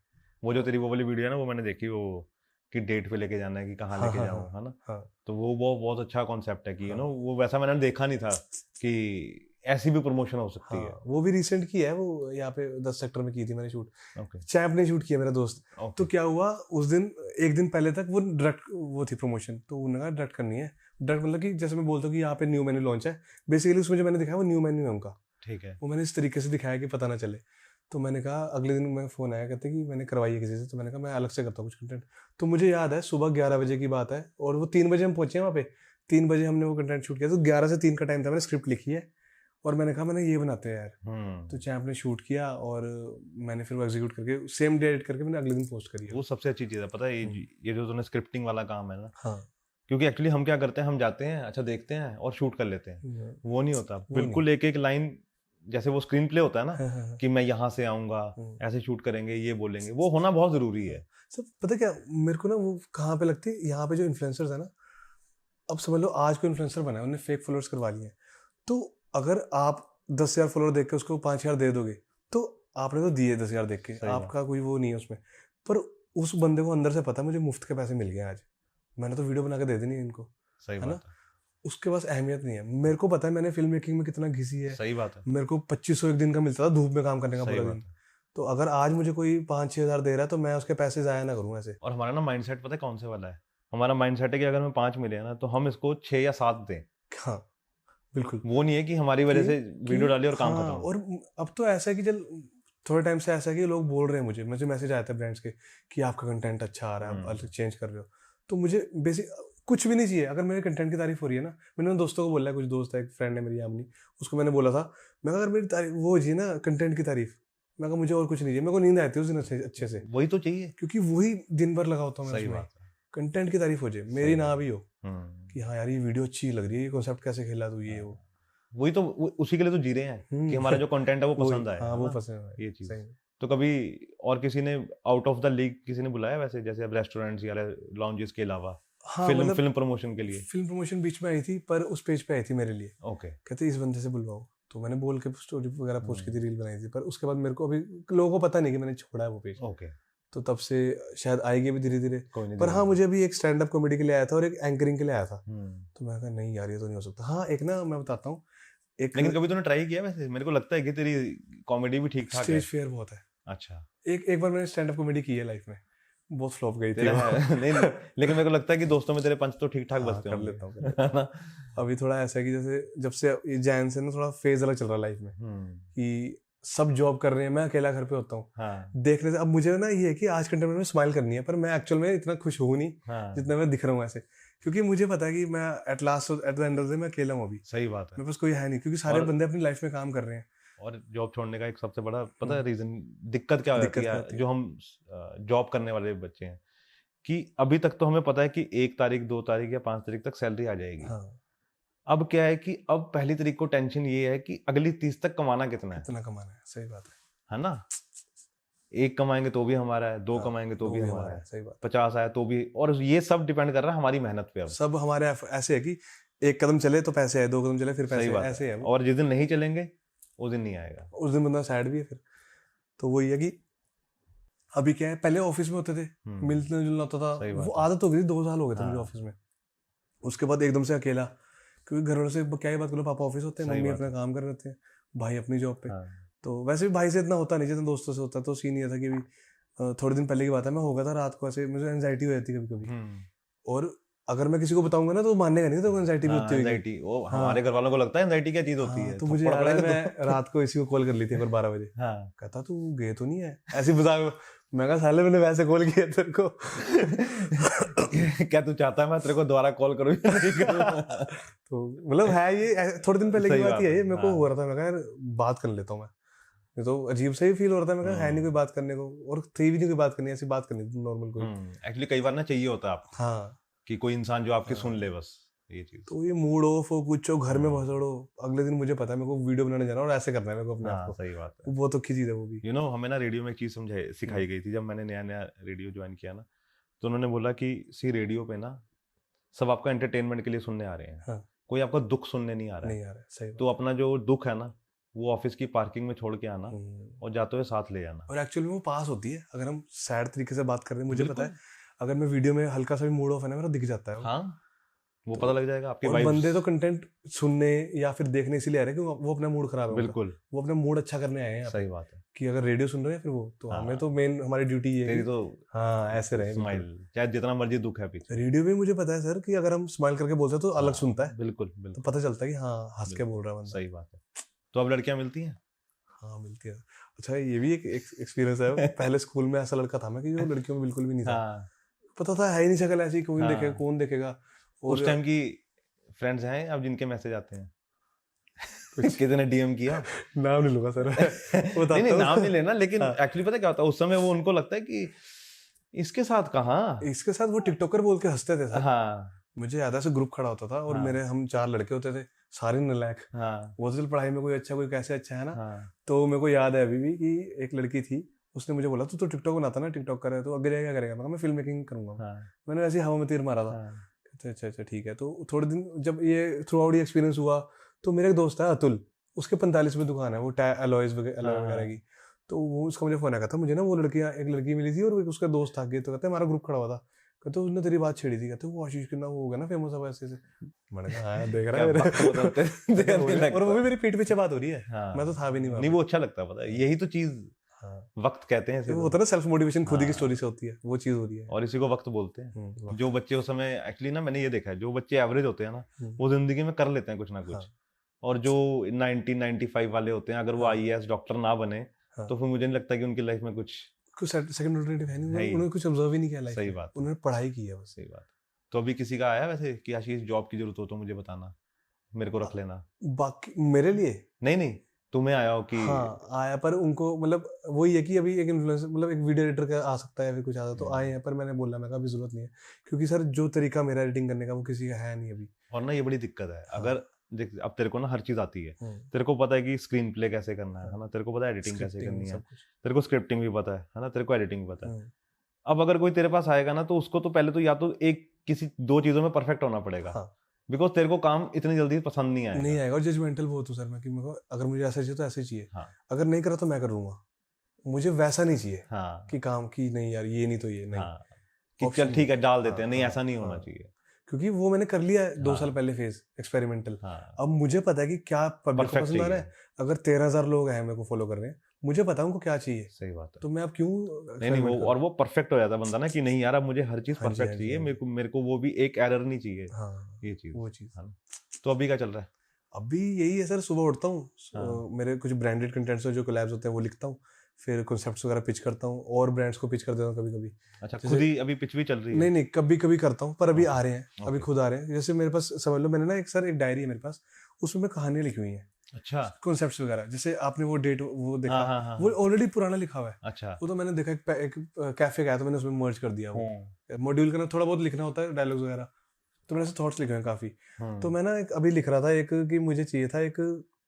वो जो तेरी वो वाली वीडियो है ना, वो मैंने देखी, वो कि डेट पे लेके जाना है, कि कहाँ लेके जाऊँ, है ना। तो वो बहुत अच्छा कॉन्सेप्ट है कि यू नो, वो वैसा मैंने देखा नहीं था कि ऐसी भी प्रमोशन हो सकती है। वो भी रिसेंट की है, वो यहाँ पे 10 सेक्टर में की थी मैंने शूट। चैंप ने शूट किया, मेरा दोस्त। तो क्या हुआ उस दिन, एक दिन पहले तक वो डायरेक्ट वो थी प्रमोशन, तो उन्होंने कहा डायरेक्ट करनी है। डायरेक्ट मतलब कि जैसे मैं बोलता हूँ कि यहाँ पे न्यू मेन्यू लॉन्च है, बेसिकली उसमें जो मैंने दिखाया वो न्यू मेन्यू है उनका। ठीक है। वो मैंने इस तरीके से दिखाया कि पता ना चले। तो मैंने कहा, अगले दिन मैं फ़ोन आया, कहते कि मैंने करवाई है किसी से, तो मैंने कहा मैं अलग से करता हूँ कुछ कंटेंट। तो मुझे याद है सुबह 11 बजे की बात है, और वो 3 बजे हम पहुँचे वहाँ पे। 3 बजे हमने वो कंटेंट शूट किया, तो 11 से 3 का टाइम था। मैंने स्क्रिप्ट लिखी है और मैंने कहा मैंने ये बनाते हैं यार। तो चैंप ने शूट किया और मैंने फिर वो एग्जीक्यूट करके सेम डे एडिट करके मैंने अगले दिन पोस्ट करी। वो सबसे अच्छी चीज़ है, पता है, ये जो तूने स्क्रिप्टिंग वाला काम है ना। हाँ, क्योंकि एक्चुअली हम क्या करते हैं, हम जाते हैं, अच्छा देखते हैं और शूट कर लेते हैं। वो नहीं होता, बिल्कुल एक लाइन जैसे वो स्क्रीन प्ले होता है ना हाँ, हाँ, हाँ। कि मैं यहाँ से आऊंगा, ऐसे शूट करेंगे, ये बोलेंगे, वो होना बहुत जरूरी है। सब पता क्या मेरे को ना, वो कहाँ पे लगती है, यहाँ पे जो इन्फ्लुएंसर्स है ना, अब समझ लो आज को इन्फ्लुएंसर बना है, उन्हें फेक फॉलोअर्स करवा लिए हैं, तो अगर आप 10,000 फॉलोअर देख के उसको 5,000 दे दोगे, तो आपने तो दिए 10,000 देख के, सही बात। आपका कोई वो नहीं है उसमें, पर उस बंदे को अंदर से पता है मुझे मुफ्त के पैसे मिल गए आज, मैंने तो वीडियो बना के दे देनी है इनको, सही है ना, बात है, उसके पास अहमियत नहीं है। मेरे को पता है मैंने फिल्म मेकिंग में कितना घिसी है, सही बात है, मेरे को 2500 एक दिन का मिलता था धूप में काम करने का सही पूरा बात दिन, है। तो अगर आज मुझे कोई 5-6 हज़ार दे रहा है तो मैं उसके पैसे ज़ाया ना करूँ ऐसे। और हमारा ना माइंडसेट पता है कौन से वाला है, हमारा माइंडसेट है कि अगर हमें 5 मिले ना तो हम इसको 6 या 7 दें। हाँ बिल्कुल, वो नहीं है कि हमारी वजह से वीडियो डाली और काम हाँ, खत्म। और अब तो ऐसा है कि चल थोड़े टाइम से ऐसा है कि लोग बोल रहे हैं, मुझे मैसेज आया था ब्रांड्स के कि आपका कंटेंट अच्छा आ रहा है, आप अलग चेंज कर रहे हो, तो मुझे बेसिक कुछ भी नहीं चाहिए। अगर मेरे कंटेंट की तारीफ हो रही है ना, मैंने उन दोस्तों को बोला है, कुछ दोस्त है, एक फ्रेंड है मेरी यामिनी, उसको मैंने बोला था, मैं कहा अगर मेरी तारीफ वो हो जी ना, कंटेंट की तारीफ, मैं कहा मुझे और कुछ नहीं चाहिए, मेरे को नींद आती है उस दिन अच्छे से, वही तो चाहिए। क्योंकि वही दिन भर लगा होता हूँ मैं सही उसमें, बात है। कंटेंट की तारीफ हो जाए, मेरी ना भी हो हम्म, कि हाँ यार ये वीडियो अच्छी लग रही है, ये कॉन्सेप्ट कैसे खेला तू, ये वो, वही तो उसी के लिए तो जी रहे हैं कि हमारा जो कंटेंट है वो पसंद आए, हाँ है वो ना? पसंद है ये चीज। सही में। तो कभी और किसी ने आउट ऑफ द लीग किसी ने बुलाया वैसे, जैसे अब रेस्टोरेंट्स या लॉन्जेस के अलावा हाँ फिल्म मतलब फिल्म प्रमोशन के लिए? फिल्म प्रमोशन बीच में आई थी, पर उस पेज पे आई थी मेरे लिए, ओके। कहते इस बंदे से बुलवाओ, तो मैंने बोल के स्टोरी वगैरह पोस्ट की थी, रील बनाई थी, पर उसके बाद मेरे को अभी लोगों को पता नहीं कि मैंने छोड़ा है वो पेज, ओके, तो तब से शायद आएगी भी धीरे धीरे, कोई नहीं। पर हाँ मुझे अभी एक स्टैंड अप कॉमेडी के लिए आया था और एक एंकरिंग के लिए आया था, हम्म, तो मैं कहा नहीं यार ये तो नहीं हो सकता। हाँ एक ना मैं बताता हूँ, एक लेकिन कभी तूने ट्राई किया वैसे? मेरे को लगता है कि तेरी कॉमेडी भी ठीक ठाक है। स्टेज फेयर बहुत है। अच्छा, एक बार मैंने स्टैंड अप कॉमेडी की है लाइफ में, बहुत फ्लॉप गई थी तेरा वो। नहीं, लेकिन मेरे को लगता है कि दोस्तों में तेरे पंच तो ठीक ठाक हाँ, बजते कर होंगे। लेता हूँ है ना। अभी थोड़ा ऐसा है कि जैसे जब से ये जैन से ना थोड़ा फेज अलग चल रहा है लाइफ में, कि सब जॉब कर रहे हैं, मैं अकेला घर पे होता हूँ, हाँ, देखने से अब मुझे ना ये है कि आज कंटेंट में स्माइल करनी है, पर मैं एक्चुअल में इतना खुश हूँ नहीं हाँ, जितना मैं दिख रहा हूँ ऐसे, क्योंकि मुझे पता है कि मैं at the end of the day मैं अकेला हूँ अभी, सही बात है। मेरे पास कोई है नहीं, क्योंकि सारे और- बंदे अपनी लाइफ में काम कर रहे हैं। और जॉब छोड़ने का एक सबसे बड़ा पता है रीजन, दिक्कत क्या होती क्या है होती है? जो हम जॉब करने वाले बच्चे हैं, कि अभी तक तो हमें पता है कि 1 तारीख 2 तारीख या 5 तारीख तक सैलरी आ जाएगी। हाँ अब क्या है कि अब पहली तारीख को टेंशन ये है कि अगली 30 तक कमाना कितना है इतना कमाना है, सही बात है। ना? 1 कमाएंगे तो भी हमारा है, 2 हाँ, कमाएंगे तो भी हमारा है, सही बात। 50 आया तो भी, और ये सब डिपेंड कर रहा है हमारी मेहनत पे। अब सब हमारे ऐसे है कि एक कदम चले तो पैसे आए, 2 कदम चले फिर सही पैसे बात आए, ऐसे है वो। और जिस दिन नहीं चलेंगे उस दिन नहीं आएगा। उस दिन बंदा सैड भी है फिर। तो वही है कि अभी क्या है, पहले ऑफिस में होते थे, मिलना जुलना होता था, सही बात वो है। आदत हो गई थी, 2 साल हो गए थे मुझे हाँ। ऑफिस में। उसके बाद एकदम से अकेला, क्योंकि घर वालों से क्या ही बात करो, पापा ऑफिस होते हैं, सही मम्मी बात अपना काम कर रहे होते हैं, भाई अपनी जॉब पे। हाँ, तो वैसे भी भाई से इतना होता नहीं जितना दोस्तों से होता है। तो सीन ये था कि थोड़े दिन पहले की बात है, मैं हो गया था रात को ऐसे, मुझे एंजाइटी हो जाती कभी कभी, और अगर मैं किसी को बताऊंगा ना तो मानेगा नहीं, तो एंजाइटी भी होती है। एंजाइटी, वो हमारे घर वालों को लगता है एंजाइटी क्या चीज होती है। तो मुझे याद है मैं रात को इसी को कॉल कर ली थी 12 बजे, हाँ, कहता तू गए तो नहीं है, ऐसी मजाक। मैं कहा साले मैंने वैसे कॉल किया तेरे को। क्या तू चाहता है मैं तेरे को दोबारा कॉल करूं या नहीं करूं? तो मतलब है ये थोड़े दिन पहले की सही बात बात ही है ये, है, मेरे को हाँ। हो रहा था, मैं कहा यार बात कर लेता हूँ मैं, ये तो अजीब सा ही फील हो रहा था। मैं कहा है नहीं कोई बात करने को, और थी भी नहीं कोई बात करनी, ऐसी बात करनी थी नॉर्मल कोई। एक्चुअली कई बार ना चाहिए होता है आपको हाँ, कि कोई इंसान जो आपकी सुन ले, बस ये चीज। तो ये मूड ऑफ हो, कुछ हो, घर में भसड़ो, अगले दिन मुझे पता है मेरे को वीडियो बनाने जाना और ऐसे करना है मेरे को अपने आप हाँ, को। सही बात है। बहुत अच्छी चीज है वो भी। हमें ना रेडियो में एक चीज सिखाई गई थी जब मैंने नया नया रेडियो ज्वाइन किया ना, तो उन्होंने बोला कि रेडियो पे ना सब आपका एंटरटेनमेंट के लिए सुनने आ रहे हैं, हाँ। कोई आपका दुख सुनने नहीं आ रहा है। नहीं आ रहा है, सही बात। तो अपना जो दुख है ना वो ऑफिस की पार्किंग में छोड़ के आना और जाते हुए साथ ले जाना। और एक्चुअली वो पास होती है, अगर हम सैड तरीके से बात कर रहे हैं, मुझे पता है अगर मैं वीडियो में हल्का सा भी मूड ऑफ है ना मेरा, दिख जाता है वो। हाँ, वो पता लग जाएगा आपके और वाइब्स। बंदे तो कंटेंट सुनने या फिर देखने इसीलिए आ रहे हैं कि वो अपना मूड खराब है उनका। बिल्कुल, वो अपना मूड अच्छा करने आए हैं यहाँ पे। सही बात है कि अगर रेडियो सुन रहे हैं फिर वो तो हाँ। हमें तो मेन हमारी ड्यूटी ये है तेरी कि तो हाँ ऐसे रहे स्माइल, चाहे जितना मर्जी दुख है पीछे। रेडियो में मुझे पता है सर कि अगर हम स्माइल करके बोलते हैं तो अलग सुनता है, बिल्कुल तो बिल्कुल, पता चलता है कि हाँ हंस के बोल रहा है बंदा। सही बात है। तो अब लड़कियां मिलती हैं? हाँ मिलती है। अच्छा ये भी एक एक्सपीरियंस है। पहले स्कूल में ऐसा लड़का था मैं कि जो लड़कियों में बिल्कुल भी नहीं था, हाँ, पता था है ही नहीं शक्ल ऐसी, हाँ। देखेगा कौन देखेगा। उस टाइम की फ्रेंड्स हैं अब जिनके मैसेज आते हैं? किसी ने डीएम किया? नाम नहीं लूंगा सर। नहीं नाम नहीं लेना, लेकिन हाँ। एक्चुअली पता क्या होता है उस समय वो उनको लगता है कि इसके साथ कहाँ, इसके साथ वो टिकटॉकर बोल के हंसते थे सर। हाँ, मुझे याद है ऐसे ग्रुप खड़ा होता था और हाँ। मेरे हम 4 लड़के होते थे, सारे नालायक। हाँ वो तो चल पढ़ाई में कोई अच्छा कोई कैसे अच्छा है ना। हाँ तो मेरे को याद है अभी भी कि एक लड़की थी, उसने मुझे बोला तू तो टिकटॉक बनाता ना, टिकटॉक कर रहा है तो आगे क्या करेगा? मैं कहा मैं फिल्म मेकिंग करूंगा। हाँ मैंने ऐसे ही हवा में तीर मारा था। हाँ कहते अच्छा अच्छा ठीक है। तो थोड़े दिन जब ये थ्रू आउट एक्सपीरियंस हुआ, तो मेरा एक दोस्त है अतुल, उसके 45 में दुकान है वो अलॉयज वगैरह की। तो वो उसका मुझे फोन आया था, मुझे ना वो एक लड़की मिली थी और एक उसका दोस्त था आगे, तो कहते हमारा ग्रुप खड़ा हुआ था, कहते उसने तेरी बात छेड़ी थी, कहते वो आशीष कितना वो हो गया ना फेमस अब ऐसे से। मैंने कहा हाँ देख रहा है क्या वक्त बदलते हैं। और वो भी मेरी पीठ पीछे बात हो रही है। हाँ मैं तो था भी नहीं वहाँ नहीं, पे। वो अच्छा लगता है, पता है यही तो चीज हाँ वक्त कहते हैं इसे वो तो। होता है ना सेल्फ मोटिवेशन, खुद ही की हाँ। स्टोरी से होती है, वो चीज हो रही है। और इसी को वक्त बोलते हैं। जो बच्चे उस समय एक्चुअली ना, मैंने ये देखा है, जो बच्चे एवरेज होते हैं ना वो जिंदगी में कर लेते हैं कुछ ना कुछ। हाँ। और जो 1995 वाले होते हैं, अगर वो हाँ। आईएएस डॉक्टर ना बने हाँ। तो फिर मुझे नहीं लगता कि उनकी लाइफ में कुछ सेकंड ऑल्टरनेटिव है नहीं, है ही। उन्होंने कुछ ऑब्जर्व ही नहीं किया लाइफ सही में। बात है। उन्होंने पढ़ाई की है बस। सही बात है। तो अभी किसी का आया वैसे कि आशीष जॉब की जरूरत हो तो मुझे बताना, मेरे को रख लेना? बाकी मेरे लिए नहीं, तुम्हें आया हो कि हाँ आया, पर उनको मतलब वही है कि अभी एक इन्फ्लुएंसर मतलब एक वीडियो एडिटर का आ सकता है, फिर कुछ आता तो आए हैं, पर मैंने बोला मैं कहा अभी जरूरत नहीं है, क्योंकि सर जो तरीका मेरा एडिटिंग करने का वो किसी का है नहीं अभी। और ना ये बड़ी दिक्कत है। हाँ। अगर देख, अब तेरे को ना हर चीज आती है, तेरे को पता है कि स्क्रीन प्ले कैसे करना है ना, तेरे को पता है एडिटिंग कैसे Scripting, करनी है, सब कुछ। तेरे को स्क्रिप्टिंग भी पता है ना, तेरे को एडिटिंग भी पता है। हम्म। अब अगर कोई तेरे पास आएगा ना तो उसको तो पहले तो या तो एक किसी 2 चीजों में परफेक्ट होना पड़ेगा। हाँ। बिकॉज तेरे को काम इतनी जल्दी पसंद नहीं आएगा। नहीं आएगा, और जजमेंटल बहुत हूँ सर मैं कि मेरे को अगर मुझे ऐसा चाहिए तो ऐसे चाहिए। हाँ। अगर नहीं करा तो मैं करूँगा, मुझे वैसा नहीं चाहिए हाँ कि काम की नहीं यार ये नहीं तो ये नहीं। हाँ कि Option चल ठीक है डाल देते हाँ, हैं, नहीं हाँ, ऐसा नहीं होना हाँ। चाहिए। क्योंकि वो मैंने कर लिया है 2 हाँ। साल पहले फेज एक्सपेरिमेंटल। हाँ अब मुझे पता है कि क्या पब्लिक को परफेक्ट पसंद आ रहा चाहिए। है। अगर 13,000 लोग हैं मेरे को फॉलो कर रहे हैं, मुझे पता है उनको क्या चाहिए, सही बात है। तो मैं अब क्यों नहीं वो, और वो परफेक्ट हो जाता है बंदा ना कि नहीं यार अब मुझे हर चीज हाँ जी, परफेक्ट हाँ जी, चाहिए, हाँ जी। मेरे को वो भी एक एरर नहीं चाहिए। हाँ ये चीज वो चीज। है ना। तो अभी क्या चल रहा है? अभी यही है सर, सुबह उठता हूँ, हाँ। मेरे कुछ ब्रांडेड कंटेंट्स जो कोलैब्स होते हैं वो लिखता हूँ, फिर कॉन्सेप्ट्स वगैरह पिच करता हूँ और ब्रांड्स को पिच कर देता हूँ कभी कभी। अच्छा जैसे- खुद ही अभी पिच भी चल रही है? नहीं कभी कभी करता हूँ, पर अभी Okay. आ रहे हैं, अभी Okay. खुद आ रहे हैं। जैसे मेरे पास समझ लो मैंने ना एक डायरी है मेरे पास, उसमें मैं कहानियां लिखी हुई हैं, अच्छा कॉन्सेप्ट्स वगैरह। जैसे आपने वो डेट वो देखा, हाँ, हाँ, वो हाँ। ऑलरेडी पुराना लिखा हुआ है। अच्छा वो तो मैंने देखा एक कैफे गया तो मैंने उसमें मर्ज कर दिया। वो मॉड्यूल करना थोड़ा बहुत लिखना होता है डायलॉग्स वगैरह, तो मैंने ऐसे थॉट्स लिखे हैं काफी। तो मैं ना अभी लिख रहा था एक कि मुझे चाहिए था एक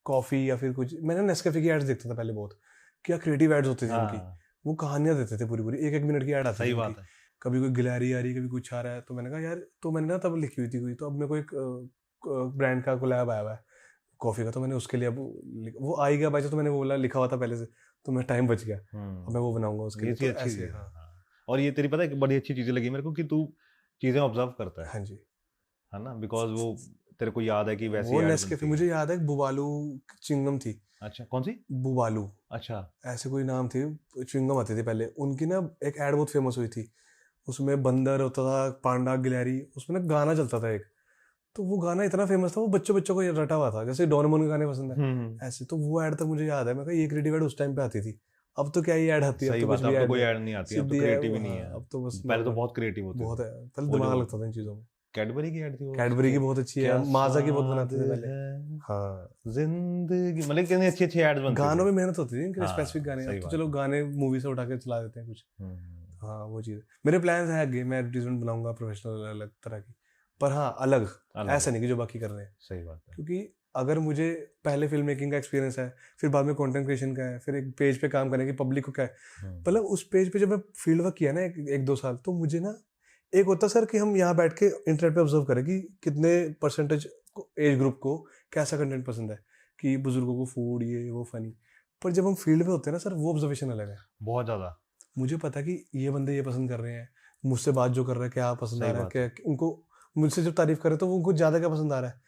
कॉफी या फिर कुछ, मैंने नेस्कैफे की एड्स देखता था पहले बहुत, क्या क्रिएटिव एड्स होती थी उनकी, वो कहानियां देते थे पूरी पूरी, 1-1 मिनट की एड आती सही थी बात उनकी। है। कभी कोई गिलहरी आ रही है, कभी कुछ आ रहा है, तो मैंने कहा यार, तो मैंने ना तब लिखी हुई थी कोई, तो अब मेरे को एक ब्रांड का कोलैब आया हुआ है कॉफी का, तो मैंने उसके लिए अब वो आ ही गया बाई, तो मैंने वो बोला लिखा हुआ था पहले से, तो मैं टाइम बच गया, अब मैं वो बनाऊंगा उसके ये लिए। चीज तो अच्छी ऐसे है। हाँ हाँ। और ये तेरी पता है बड़ी अच्छी चीजें लगी मेरे को कि तू चीजें ऑब्जर्व करता है। हाँ जी। है ना, बिकॉज वो तेरे को याद है कि वैसी वो ad नेस्कैफे बनती है। मुझे याद है, बुबालू चिंगम थी। अच्छा कौन सी? बुबालू अच्छा ऐसे कोई नाम थी, चिंगम आती थी पहले उनकी ना, एक एड बहुत फेमस हुई थी, उसमें बंदर होता था, पांडा, गिलहरी, उसमें ना गाना चलता था एक, तो वो गाना इतना फेमस था, वो बच्चों को ये रटा हुआ था, जैसे डोरेमोन के गाने पसंद है ऐसे। तो वो ऐड तक मुझे याद है, मैं कहा ये क्रिएटिव ऐड उस टाइम पे आती थी, अब तो क्या ही ऐड आती है, सही अब तो बात कुछ है। भी अब तो ऐड कोई नहीं, ऐड नहीं आती है, अब तो सीधी क्रिएटिव ही है, नहीं हाँ, है। अब तो बस पहले तो बहुत क्रिएटिव होती बहुत थी। है, पहले वो दिमाग जो लगता था इन चीजों में। कैडबरी की ऐड थी वो, कैडबरी की बहुत अच्छी है, क्या माजा की बहुत बनाते थे स्वाद पहले। है हाँ जिंदगी, मतलब कितनी अच्छी अच्छी एड्स बनती गानों थी। में मेहनत होती थी इनके हाँ, स्पेसिफिक गाने, सही अब तो बात चलो है। गाने मूवी से उठा के चला देते हैं कुछ। हाँ वो चीज़ मेरे प्लान्स है आगे, मैं एडवर्टीजमेंट बनाऊंगा प्रोफेशनल अलग तरह की, पर हाँ अलग ऐसा नहीं कि जो बाकी कर रहे हैं। सही बात है। क्योंकि अगर मुझे पहले फिल्म मेकिंग का एक्सपीरियंस है, फिर बाद में कंटेंट क्रिएशन का है, फिर एक पेज पे काम करने की पब्लिक को क्या है, मतलब उस पेज पे जब मैं फील्ड वर्क किया ना 1-2 साल, तो मुझे ना एक होता सर कि हम यहाँ बैठ के इंटरनेट पे ऑब्जर्व करें कि कितने परसेंटेज एज ग्रुप को कैसा कंटेंट पसंद है, कि बुजुर्गों को फूड ये वो फनी, पर जब हम फील्ड में होते हैं ना सर, वो ऑब्जर्वेशन अलग है बहुत ज्यादा। मुझे पता कि ये बंदे ये पसंद कर रहे हैं, मुझसे बात जो कर रहे हैं क्या पसंद आ रहा है, क्या उनको मुझसे जब तारीफ कर रहे हैं तो वो उनको ज्यादा क्या पसंद आ रहा है,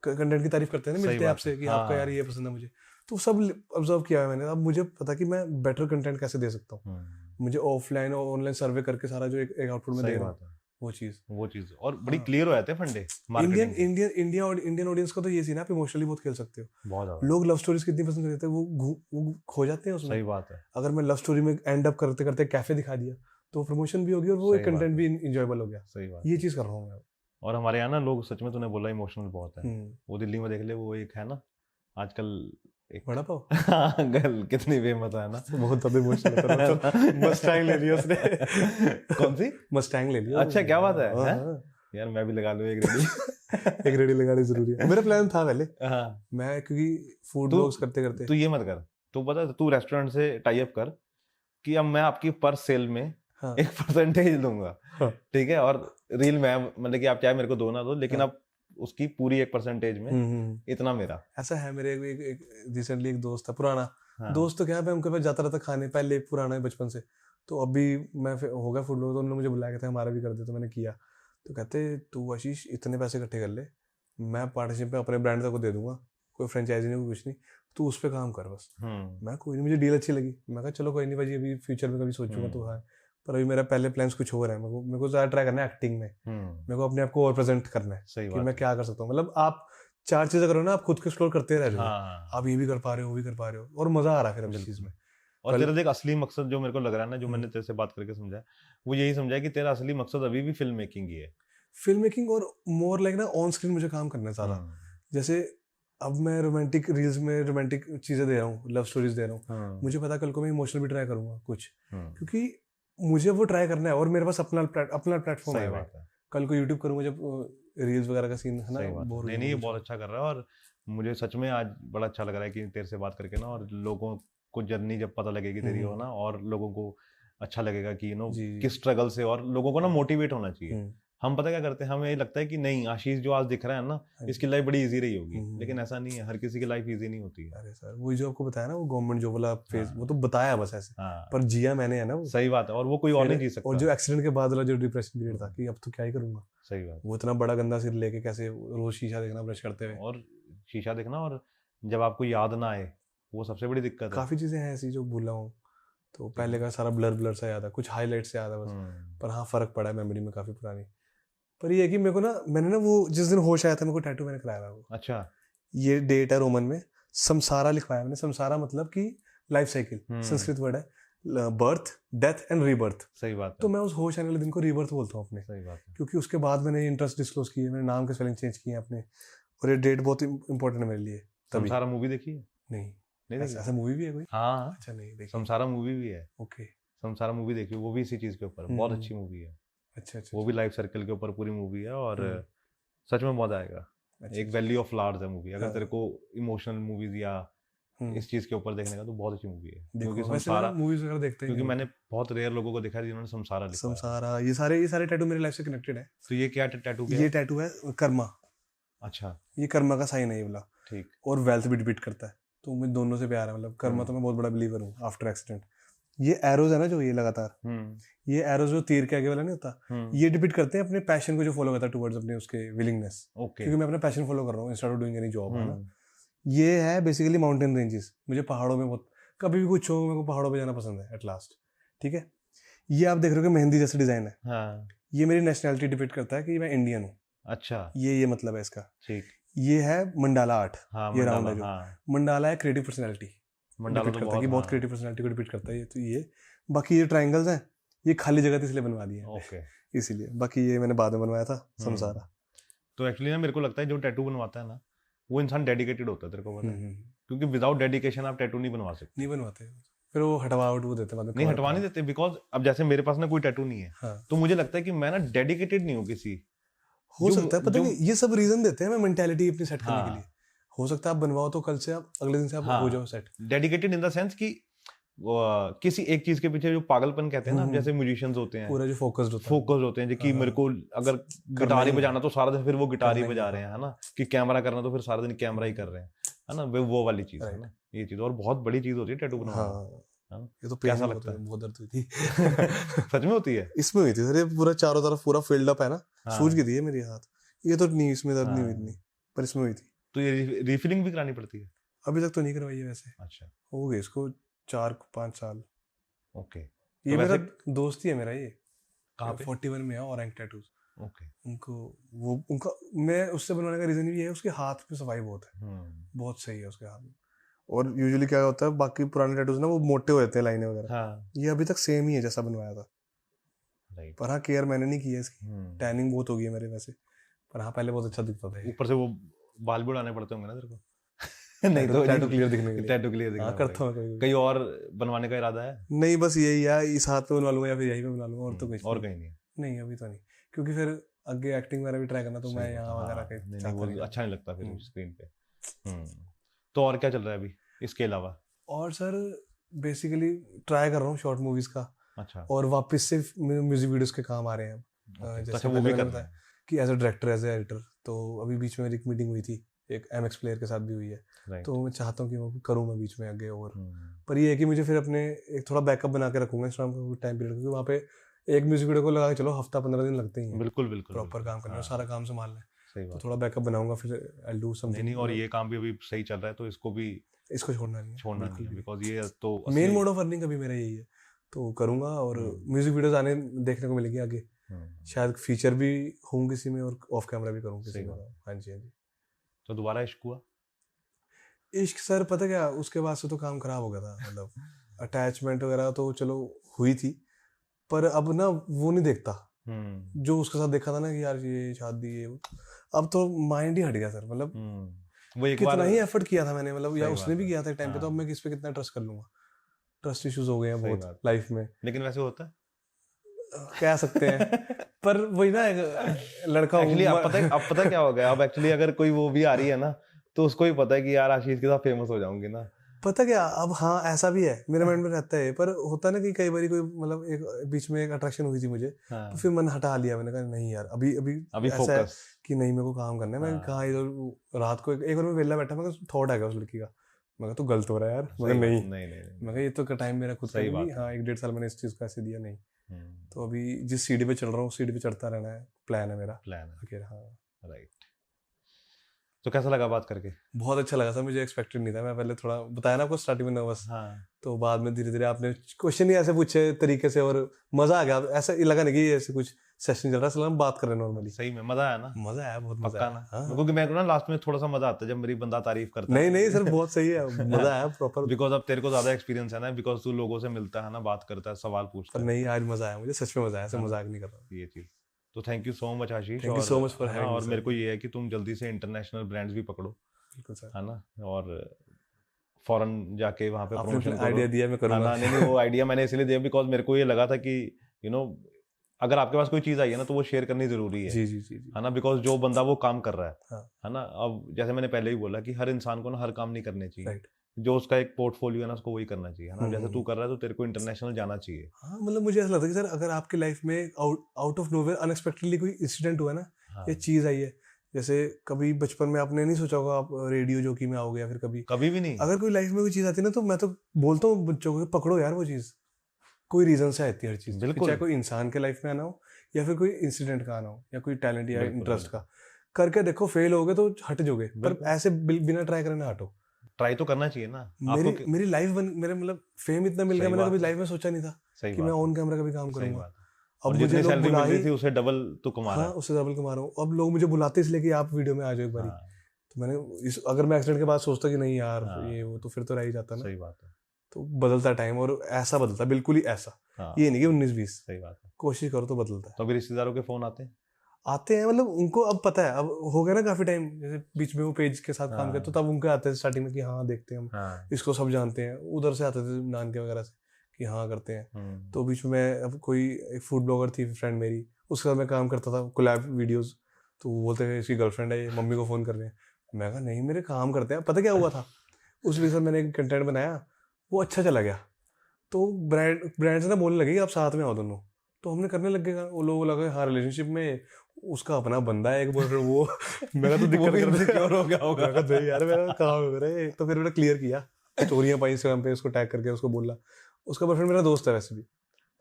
कंटेंट की तारीफ करते हैं ना, मिलते हैं आपसे कि आपका यार ये पसंद है मुझे, तो सब ऑब्जर्व किया है मैंने। अब मुझे पता कि मैं बेटर कंटेंट कैसे दे सकता हूँ, मुझे ऑफलाइन और ऑनलाइन सर्वे करके सारा जो एक आउटपुट में दे रहा हूँ वो चीज और बड़ी क्लियर हो जाते हैं फंडे। इंडियन ऑडियंस का तो ये सीन है, आप इमोशनली बहुत खेल सकते हो। बहुत ज्यादा लोग लव स्टोरीज कितनी पसंद करते हैं, वो खो जाते हैं उसमें। सही बात है। अगर मैं लव स्टोरी में एंड अप करते करते कैफे दिखा दिया तो प्रमोशन भी होगी और वो एक कंटेंट भी इंजॉयबल हो गया। सही बात, ये चीज कर रहा हूँ मैं। और हमारे यहाँ ना लोग सच में, तूने बोला इमोशनल बहुत है। वो दिल्ली में देख ले, वो एक है ना आजकल एक बड़ा पाव गर्ल कितनी फेमस है ना, बहुत ज्यादा इमोशनल। मस्टैंग ले लिया उसने। कौन सी? मस्टैंग ले लिया। अच्छा क्या बात है? यार मैं भी लगा लूँ एक रेडी। एक रेडी लगानी जरूरी है, मेरा प्लान था पहले। हाँ मैं क्योंकि फूड तू ब्लॉग्स करते करते तू ये मत कर, तू पता है, तू रेस्टोरेंट से टाई अप कर कि अब मैं आपकी पर सेल में हाँ 1% दूंगा, हाँ ठीक है, और रील में मतलब कि आप चाहे मेरे को दो ना दो, लेकिन हाँ। आप उसकी पूरी 1% में इतना मेरा। ऐसा है। मेरे एक रिसेंटली एक दोस्त था पुराना हाँ दोस्त, तो क्या मैं उनके पास जाता रहता खाने, पहले पुराना है बचपन से। तो अभी मैं हो गया फूड ब्लॉगर, तो उन्होंने मुझे बुलाया, कहते हमारा भी कर दे, तो मैंने किया। तो कहते तू आशीष इतने पैसे इकट्ठे कर ले, मैं पार्टनरशिप में अपने ब्रांड तक को दे दूंगा, कोई फ्रेंचाइजी नहीं, कोई कुछ नहीं, तू उस पर काम कर बस। मैं कोई नहीं, मुझे डील अच्छी लगी, मैं कहा चलो कोई नहीं भाई, अभी फ्यूचर में कभी सोचूंगा तो है, पर अभी मेरा पहले प्लान्स कुछ और है। मेरे को ज़्यादा ट्राई करना है एक्टिंग में, मेरे को अपने आप को और प्रेजेंट करना है सही कि बात मैं है। क्या कर सकता हूँ। मतलब आप 4 चीज़ें करो ना, आप खुद को एक्सप्लोर करते रह जाओगे, हाँ आप ये भी कर पा रहे हो, वो भी कर पा रहे हो, और मजा आ रहा है फिर अब इस चीज़ में। और कल- तेरा देख असली मकसद जो मेरे को लग रहा है ना, जो मैंने तेरे से बात करके समझा है, वो यही समझा है कि तेरा असली मकसद अभी भी फिल्म मेकिंग ही है। फिल्म मेकिंग और मोर लाइक ना ऑन स्क्रीन मुझे काम करना है ज़्यादा। जैसे अब मैं रोमांटिक रील्स में रोमांटिक चीज़ें दे रहा हूँ, लव स्टोरीज दे रहा हूँ, मुझे पता कल को मैं इमोशनल भी ट्राई करूँगा कुछ, क्योंकि मुझे वो ट्राई करना है, और मेरे पास अपना प्लेटफॉर्म सही है। बात है, कल को यूट्यूब करूँगा जब रील्स वगैरह का सीन है ना, सही बात है। बोर नहीं नहीं, ये बहुत अच्छा कर रहा है, और मुझे सच में आज बड़ा अच्छा लग रहा है कि तेरे से बात करके ना, और लोगों को जर्नी जब पता लगेगी तेरी हो ना, और लोगों को अच्छा लगेगा कि किस स्ट्रगल से, और लोगों को ना मोटिवेट होना चाहिए। हम पता क्या करते हैं, हमें ये लगता है कि नहीं आशीष जो आज दिख रहा है ना, इसकी लाइफ बड़ी इजी रही होगी, लेकिन ऐसा नहीं है, हर किसी की लाइफ इजी नहीं होती है। अरे सर, वो जो आपको बताया ना, वो गवर्नमेंट जॉब वाला फेज, वो तो बताया बस ऐसे, हाँ पर जिया मैंने है ना वो। सही बात है, और वो कोई और नहीं जी सकता। और जो एक्सीडेंट के बाद वाला जो डिप्रेशन पीरियड था कि अब तो क्या ही करूंगा, सही बात, वो इतना बड़ा गंदा सिर लेके कैसे रोज शीशा देखना ब्रश करते हुए, और शीशा देखना, और जब आपको याद ना आए, वो सबसे बड़ी दिक्कत है। काफी चीजें हैं ऐसी जो भूला हूँ, तो पहले का सारा ब्लर सा याद है, कुछ हाईलाइट से याद है बस, पर हाँ फर्क पड़ा है मेमोरी में काफी पुरानी। पर ये है कि मेरे को ना, मैंने ना वो जिस दिन होश आया था मेरे को टैटू मैंने कराया था वो। अच्छा, ये डेट है रोमन में, समसारा लिखवाया मैंने। समसारा मतलब कि लाइफ साइकिल, संस्कृत वर्ड है, बर्थ डेथ एंड रीबर्थ। सही बात है। तो मैं उस होश आने वाले दिन को रीबर्थ बोलता हूँ अपने, सही बात है। क्योंकि उसके बाद मैंने इंटरेस्ट डिस्क्लोज किए, मैंने नाम के स्पेलिंग चेंज किए अपने, और ये डेट बहुत इंपॉर्टेंट है मेरे लिए। समसारा मूवी देखी है? नहीं नहीं देखी? ऐसा मूवी भी है कोई? हाँ अच्छा नहीं देखी। समसारा मूवी भी है। ओके, समसारा मूवी देखी, वो भी इसी चीज के ऊपर, बहुत अच्छी मूवी है। अच्छा, वो भी लाइफ सर्कल के ऊपर पूरी मूवी है, और सच में मजा आएगा। एक वैली ऑफ फ्लावर्स है मूवी, अगर तेरे को इमोशनल मूवीज या इस चीज के ऊपर देखने का, तो बहुत अच्छी मूवी है। क्योंकि समसारा मूवीज वगैरह देखते हैं, क्योंकि मैंने बहुत रेयर लोगों को देखा है जिन्होंने समसारा लिखा है। समसारा, ये सारे टैटू मेरे लाइफ से कनेक्टेड है। तो ये क्या टैटू? ये टैटू है कर्मा। अच्छा, ये कर्मा का साइन है ये वाला, ठीक। और वेल्थ भी डिपिक्ट करता है, तो मुझे दोनों से प्यार है। मतलब कर्मा तो मैं बहुत बड़ा बिलीवर हूँ आफ्टर एक्सीडेंट। ये एरोज है ना जो ये लगातार, ये एरोज जो तीर के आगे वाला नहीं होता, ये डिपिक्ट करते हैं अपने पैशन को जो फॉलो करता है टुवर्ड्स अपने उसके विलिंगनेस। क्योंकि मैं अपना पैशन फॉलो कर रहा हूँ instead of doing any job, है ना। ये है बेसिकली माउंटेन रेंजेस, मुझे पहाड़ों में बहुत, कभी भी कुछ हो मेरे को पहाड़ों पे जाना पसंद है एट लास्ट, ठीक है। ये आप देख रहे हो कि मेहंदी जैसा डिजाइन है, हाँ। ये मेरी नेशनैलिटी डिपिक्ट करता है कि मैं इंडियन हूँ। अच्छा, ये मतलब है इसका, ठीक। ये है मंडाला आर्ट, हाँ, ये राउंड है जो मंडाला है, क्रिएटिव पर्सनैलिटी मंडाला तो बहुत, ये बहुत क्रिएटिव पर्सनालिटी को डिपिक्ट करता है ये। तो ये बाकी ये ट्रायंगल्स हैं, ये खाली जगह थी इसलिए बनवा दिए हैं। ओके, इसीलिए। बाकी ये मैंने बाद में बनवाया था समसारा। तो एक्चुअली ना मेरे को लगता है जो टैटू बनवाता है ना, वो इंसान डेडिकेटेड होता है, तेरे को पता है, क्योंकि विदाउट डेडिकेशन आप टैटू नहीं बनवा सकते। नहीं बनवाते, फिर वो हटवा देते बाद में। नहीं हटवा नहीं देते, बिकॉज अब जैसे मेरे पास ना कोई टैटू नहीं है, तो मुझे लगता है कि मैं ना डेडिकेटेड नहीं हूँ किसी। हो सकता है, पता नहीं, ये सब रीजन देते हैं मैं मेंटालिटी अपनी सेट करने के लिए। हो सकता है आप बनवाओ तो कल से आप अगले दिन से आप हो जाओ set. Dedicated in the sense कि किसी एक चीज के पीछे जो पागलपन कहते हैं ना, जैसे म्यूजिशियंस होते हैं पूरा जो फोकस्ड होते हैं कि मेरे को अगर गिटार ही बजाना तो सारा दिन फिर वो गिटार ही बजा रहे हैं, है ना, कि कैमरा करना तो फिर सारा दिन कैमरा ही कर रहे हैं, है ना, वो वाली चीज है ना, ये चीज। और बहुत बड़ी चीज होती है टैटू बनाना। ये तो कैसा लगता है? बहुत दर्द हुई थी। सच में होती है? इसमें हुई थी सर, ये पूरा चारों तरफ पूरा फील्ड अप है ना, सूज गई थी ये मेरी हाथ। ये तो नहीं, इसमें दर्द नहीं हुई इतनी, पर इसमें हुई थी। तो ये रिफिलिंग भी करानी पड़ती है? अभी तक तो नहीं करवाई है वैसे। अच्छा, हो गए इसको 4-5 साल। ओके। ये मेरा दोस्त ही है मेरा, ये कहाँ पे? 41 में है और रैंक टैटूज। ओके। उनका मैं उससे बनवाने का रीजन भी है, उसके हाथ में सफाई बहुत है, बहुत सही है उसके हाथ में। और यूजुअली क्या होता है, बाकी पुराने टैटूज ना वो मोटे हो जाते हैं लाइनें वगैरह, ये अभी तक सेम ही है जैसा बनवाया था। पर हाँ, केयर मैंने नहीं की है इसकी, टैनिंग बहुत हो गई है मेरे वैसे, पर हाँ पहले बहुत अच्छा दिखता था। ऊपर से वो बाल भी उड़ाने पड़ते होंगे ना तेरे को? नहीं तो टैटू क्लियर दिखने के लिए। टैटू क्लियर दिखना करता हूँ। कहीं और बनवाने का इरादा है? नहीं, बस यही है, इस हाथ पे बनवा लूंगा या फिर यही पे बनवा लूंगा, और तो कुछ और कहीं नहीं? नहीं अभी तो नहीं, क्योंकि फिर आगे एक्टिंग वगैरह भी ट्राई करना, तो मैं यहाँ वगैरह के नहीं वो अच्छा नहीं लगता फिर स्क्रीन पे। तो और क्या चल रहा है अभी इसके अलावा? और सर बेसिकली ट्राई कर रहा हूँ शॉर्ट मूवीज का। अच्छा। और वापस से म्यूजिक वीडियोस के काम आ रहे हैं। जैसे वो भी करता है कि as a director, as a editor. तो अभी बीच में मेरी एक मीटिंग हुई थी एक MX प्लेयर के साथ भी हुई है। तो मैं चाहता हूँ कि वो करूँ मैं बीच में आगे। और पर ये है कि मुझे फिर अपने एक थोड़ा बैकअप बना के रखूंगा इंस्टाग्राम का टाइम पीरियड, क्योंकि वहाँ पे एक म्यूजिक वीडियो को लगा के चलो हफ्ता 15 दिन लगते ही हैं। बिल्कुल बिल्कुल प्रॉपर काम करने में, सारा काम संभालना है। सही तो बात। थोड़ा बैकअप बनाऊंगा, फिर आई विल डू समथिंग। नहीं और ये काम भी अभी सही चल रहा है तो इसको छोड़ना नहीं है बिकॉज ये तो मेन मोड ऑफ अर्निंग अभी मेरा यही है। तो करूंगा और म्यूजिक वीडियोस आने देखने को मिलेगी आगे। शायद फीचर भी हूँ किसी में और ऑफ कैमरा भी करूँ किसी में। हाँ जी हाँ जी। तो दोबारा इश्क हुआ? इश्क सर पता क्या, उसके बाद से तो काम खराब हो गया था। मतलब अटैचमेंट वगैरह तो चलो हुई थी, पर अब ना वो नहीं देखता जो उसके साथ देखा था ना कि यार ये शादी ये, अब तो माइंड ही हट गया सर। मतलब वो एक कितना बार ही एफर्ट किया था मैंने, मतलब या उसने भी किया था टाइम पे, तो अब मैं किस पे कितना ट्रस्ट कर लूंगा। ट्रस्ट इश्यूज हो गए हैं बहुत लाइफ में। लेकिन वैसे होता है, कह सकते हैं। पर वही ना लड़का एक्चुअली अब पता क्या हो गया, अब एक्चुअली अगर कोई वो भी आ रही है ना तो उसको भी पता है कि यार आशीष के साथ फेमस हो जाऊंगी ना। पता क्या, अब हाँ ऐसा भी है मेरे माइंड में रहता है। पर होता ना कि कई बार कोई मतलब एक बीच में एक अट्रैक्शन हुई थी मुझे, तो फिर मन हटा लिया मैंने, कहा नहीं यार अभी ऐसा है कि नहीं मेरे को काम करना है। मैं कहा इधर रात को एक बार मैं वेला बैठा, मैं थॉट आ गया उस लड़की का, मैं तो गलत हो रहा है यार। मैं नहीं ये तो टाइम मेरा खुद का नहीं। हाँ 1-1.5 साल मैंने इस चीज को ऐसे दिया नहीं। तो अभी जिस सीढ़ी पे चल रहा हूँ उस सीढ़ी पे चढ़ता रहना है, प्लान है मेरा। हाँ राइट। तो कैसा लगा बात करके? बहुत अच्छा लगा सर, मुझे एक्सपेक्टेड नहीं था। मैं पहले थोड़ा बताया ना आपको स्टार्टिंग में नर्वस, तो बाद में धीरे धीरे आपने क्वेश्चन ही ऐसे पूछे तरीके से और मजा आ गया। ऐसा लगा नहीं कि ऐसे कुछ सेशन चल रहा है, हम बात कर रहे हैं नॉर्मली। सही में मजा आया ना? मजा आया, बहुत मजा आया। हाँ। क्योंकि मेरे को ना लास्ट में थोड़ा सा मजा आता है जब मेरी बंदा तारीफ करता है। नहीं सर बहुत सही है, मजा आया प्रॉपर। बिकॉज अब तेरे को ज्यादा एक्सपीरियंस है ना, बिकॉज तू लोगों से मिलता है ना, बात करता है, सवाल पूछता है। नहीं आज मजा आया मुझे, सच में मजा आया, ऐसे मजाक नहीं कर रहा ये चीज। तो thank you so much Ashish. Thank you so much for having me. और मेरे को ये है कि तुम जल्दी से इंटरनेशनल ब्रांड्स भी पकड़ो, है ना, और फॉरेन जाके वहाँ पे प्रमोशन करो। आइडिया दिया, मैं करूँगा। नहीं वो आइडिया मैंने इसलिए दिया बिकॉज मेरे को ये लगा था कि अगर आपके पास कोई चीज आई है ना तो वो शेयर करनी जरूरी है। जी है ना, बिकॉज जो बंदा वो काम कर रहा है, है ना। अब जैसे मैंने पहले ही बोला कि हर इंसान को ना हर काम नहीं करने चाहिए। जो उसका एक पोर्टफोलियो है ना उसको वही करना चाहिए, है ना। जैसे तू कर रहा है तो तेरे को इंटरनेशनल जाना चाहिए। हाँ मतलब मुझे ऐसा लगता है कि सर अगर आपकी लाइफ में आउट ऑफ नोवेयर अनएक्सपेक्टेडली कोई इंसिडेंट हुआ ना, ये चीज आई है, जैसे कभी बचपन में आपने नहीं सोचा होगा आप रेडियो जॉकी में आओगे, या फिर कभी भी नहीं। अगर कोई लाइफ में कोई चीज आती है ना, तो मैं तो बोलता हूँ बच्चों को पकड़ो यार वो चीज, कोई रीजन से आती है हर चीज। चाहे कोई इंसान के लाइफ में आना हो या फिर कोई इंसिडेंट का आना हो या कोई टैलेंट या इंटरेस्ट का, करके देखो। फेल हो गए तो हट जाओगे, पर ऐसे बिना ट्राई करे ना हटो। ट्राई तो करना चाहिए ना। मेरी लाइफ मेरे मतलब फेम इतना मिल गया, मैंने कभी लाइफ में सोचा नहीं था कि मैं ऑन कैमरा कभी काम करूंगा। अब मुझे लोग बुला रही थी उससे डबल तो कमा रहा है। उससे डबल कमा रहा हूँ। अब लोग मुझे बुलाते इसलिए कि आप वीडियो में आ जाओ एक बारी। तो मैंने अगर मैं एक्सीडेंट के बाद सोचता कि नहीं यार ये वो, तो फिर तो रह ही जाता ना। सही बात है। तो बदलता टाइम, और ऐसा बदलता बिल्कुल ही ऐसा, ये नहीं कि 19-20। सही बात है, कोशिश करो तो बदलता है। तो अभी रिश्तेदारों के फोन आते हैं, मतलब उनको अब पता है, अब हो गया ना काफी टाइम। जैसे बीच में वो पेज के साथ काम करते, तो तब उनके आते थे स्टार्टिंग में कि हाँ देखते हैं हम, इसको सब जानते हैं। उधर से आते थे नानके वगैरह से कि हाँ करते हैं। तो बीच में अब कोई एक फूड ब्लॉगर थी फ्रेंड मेरी, उसके साथ मैं काम करता था कोलैब वीडियोस। तो वो बोलते हैं इसकी गर्लफ्रेंड है, मम्मी को फोन कर रहे हैं। मैं कहा नहीं मेरे काम करते हैं। पता क्या हुआ था, उस वजह से मैंने एक कंटेंट बनाया, वो अच्छा चला गया। तो ब्रांड से ना बोलने लगे कि आप साथ में आओ दोनों। तो हमने करने लग गए। वो लोग लगे हाँ रिलेशनशिप में उसका अपना बंदा है एक बॉयफ्रेंड, वो मेरा तो दिक्कत इनसिक्योर हो गया होगा। मैं कहा यार मेरा काम हो रहा है। तो फिर मैंने क्लियर किया, स्टोरियां पाई इंस्टाग्राम पे, उसको टैग करके उसको बोला उसका बॉयफ्रेंड मेरा दोस्त है वैसे भी।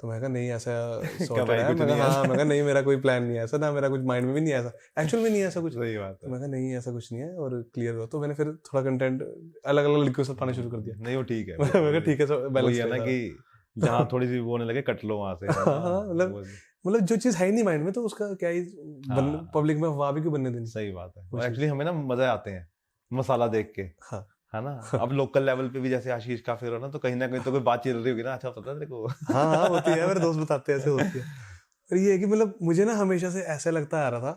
तो मैं कहा नहीं ऐसा सॉर्टेड है। मैं कहा नहीं मेरा कोई प्लान नहीं है ऐसा, ना मेरा कुछ माइंड में भी नहीं है ऐसा, एक्चुअल में नहीं है ऐसा कुछ। सही बात है। मैं कहा नहीं ऐसा कुछ नहीं है और क्लियर हुआ। तो मैंने फिर थोड़ा कंटेंट अलग अलग लड़कियों के साथ पाना शुरू कर दिया। नहीं वो ठीक है। मैं कहा ठीक है बैलेंस है ना, कि जहाँ थोड़ी सी वो होने लगे कट लो वहां से। मतलब जो चीज है नहीं माइंड में तो उसका क्या ही पब्लिक में हवा भी क्यों बनने देनी। सही बात है। एक्चुअली हमें ना मजा आते हैं मसाला देख के, है ना। अब लोकल लेवल पे भी जैसे आशीष का फिर हो ना, तो कहीं ना कहीं तो कोई बात चल रही होगी ना, अच्छा पता है तेरे को। हाँ होती है, मेरे दोस्त बताते हैं ऐसे होती है। और ये है कि मतलब मुझे ना हमेशा से ऐसा लगता आ रहा था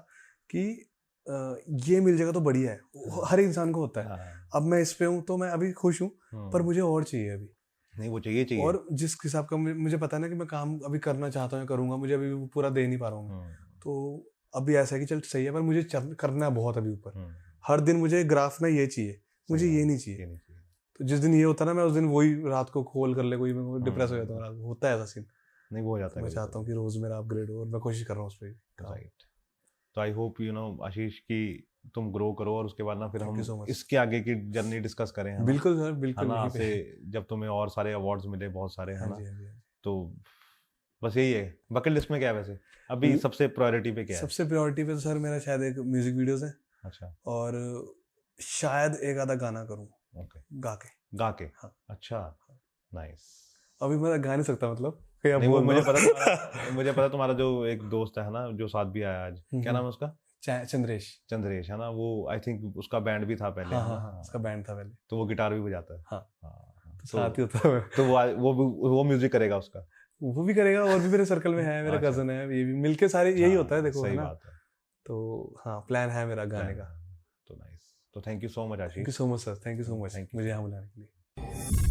कि ये मिल जाएगा तो बढ़िया है, हर इंसान को होता है। अब मैं इस पे हूँ तो मैं अभी खुश हूँ, पर मुझे और चाहिए अभी। नहीं वो चाहिए। और जिस हिसाब का मुझे पता है ना कि मैं काम अभी करना चाहता हूँ, करूंगा, मुझे अभी पूरा दे नहीं पा रहा हूँ। तो अभी ऐसा है कि चल सही है, पर मुझे करना है बहुत अभी ऊपर। हर दिन मुझे ग्राफ ना ये चाहिए, मुझे ये नहीं चाहिए। तो जिस दिन ये होता ना, मैं उस दिन वही रात को खोल कर ले, कोई मैं डिप्रेस हो जाता हूँ रात को, होता है ऐसा सीन। नहीं, वो हो जाता है। मैं चाहता हूँ कि रोज मेरा अपग्रेड हो, और मैं कोशिश कर रहा हूँ उस पर। राइट। तो आई होप यू नो आशीष की तुम ग्रो करो, और उसके बाद ना फिर Thank you so हम much. इसके आगे की जर्नी डिस्कस करें, है ना? बिल्कुल सर, है बिल्कुल। ना? यहीं आपसे पे। जब तुम्हें और सारे अवार्ड्स मिले, बहुत सारे, है हाँ ना? जी, हाँ जी, हाँ जी। तो बस यही है। बकेट लिस्ट में क्या है वैसे अभी सबसे प्रायोरिटी पे क्या है? सबसे प्रायोरिटी पे तो सर मेरा शायद एक म्यूजिक वीडियोस है, अच्छा। और शायद एक आधा गाना करूँ। ओके। गा के। हाँ। अच्छा, नाइस। अभी मैं गा नहीं सकता, मतलब क्या नहीं, वो बोल मुझे दो। पता मुझे पता तुम्हारा जो एक दोस्त है ना, जो साथ भी आया आज, क्या नाम है उसका? चंद्रेश। चंद्रेश, है ना? वो आई थिंक उसका बैंड भी था पहले, हाँ है हाँ ना? हाँ, उसका बैंड था पहले। तो वो गिटार भी बजाता है। हाँ, हाँ, तो साथ ही होता है। तो वो म्यूजिक करेगा उसका। वो भी करेगा, और भी मेरे सर्कल में है, मेरा अच्छा। कजन है, ये भी मिलके सारे यही होता है, देखो, है सही ना? बात है। तो हाँ, प्लान है मेरा गाने का। तो नाइस। तो thank you so much thank you Ashish. So much sir, thank you so much Thank you. मुझे यहाँ बुलाने के लिए।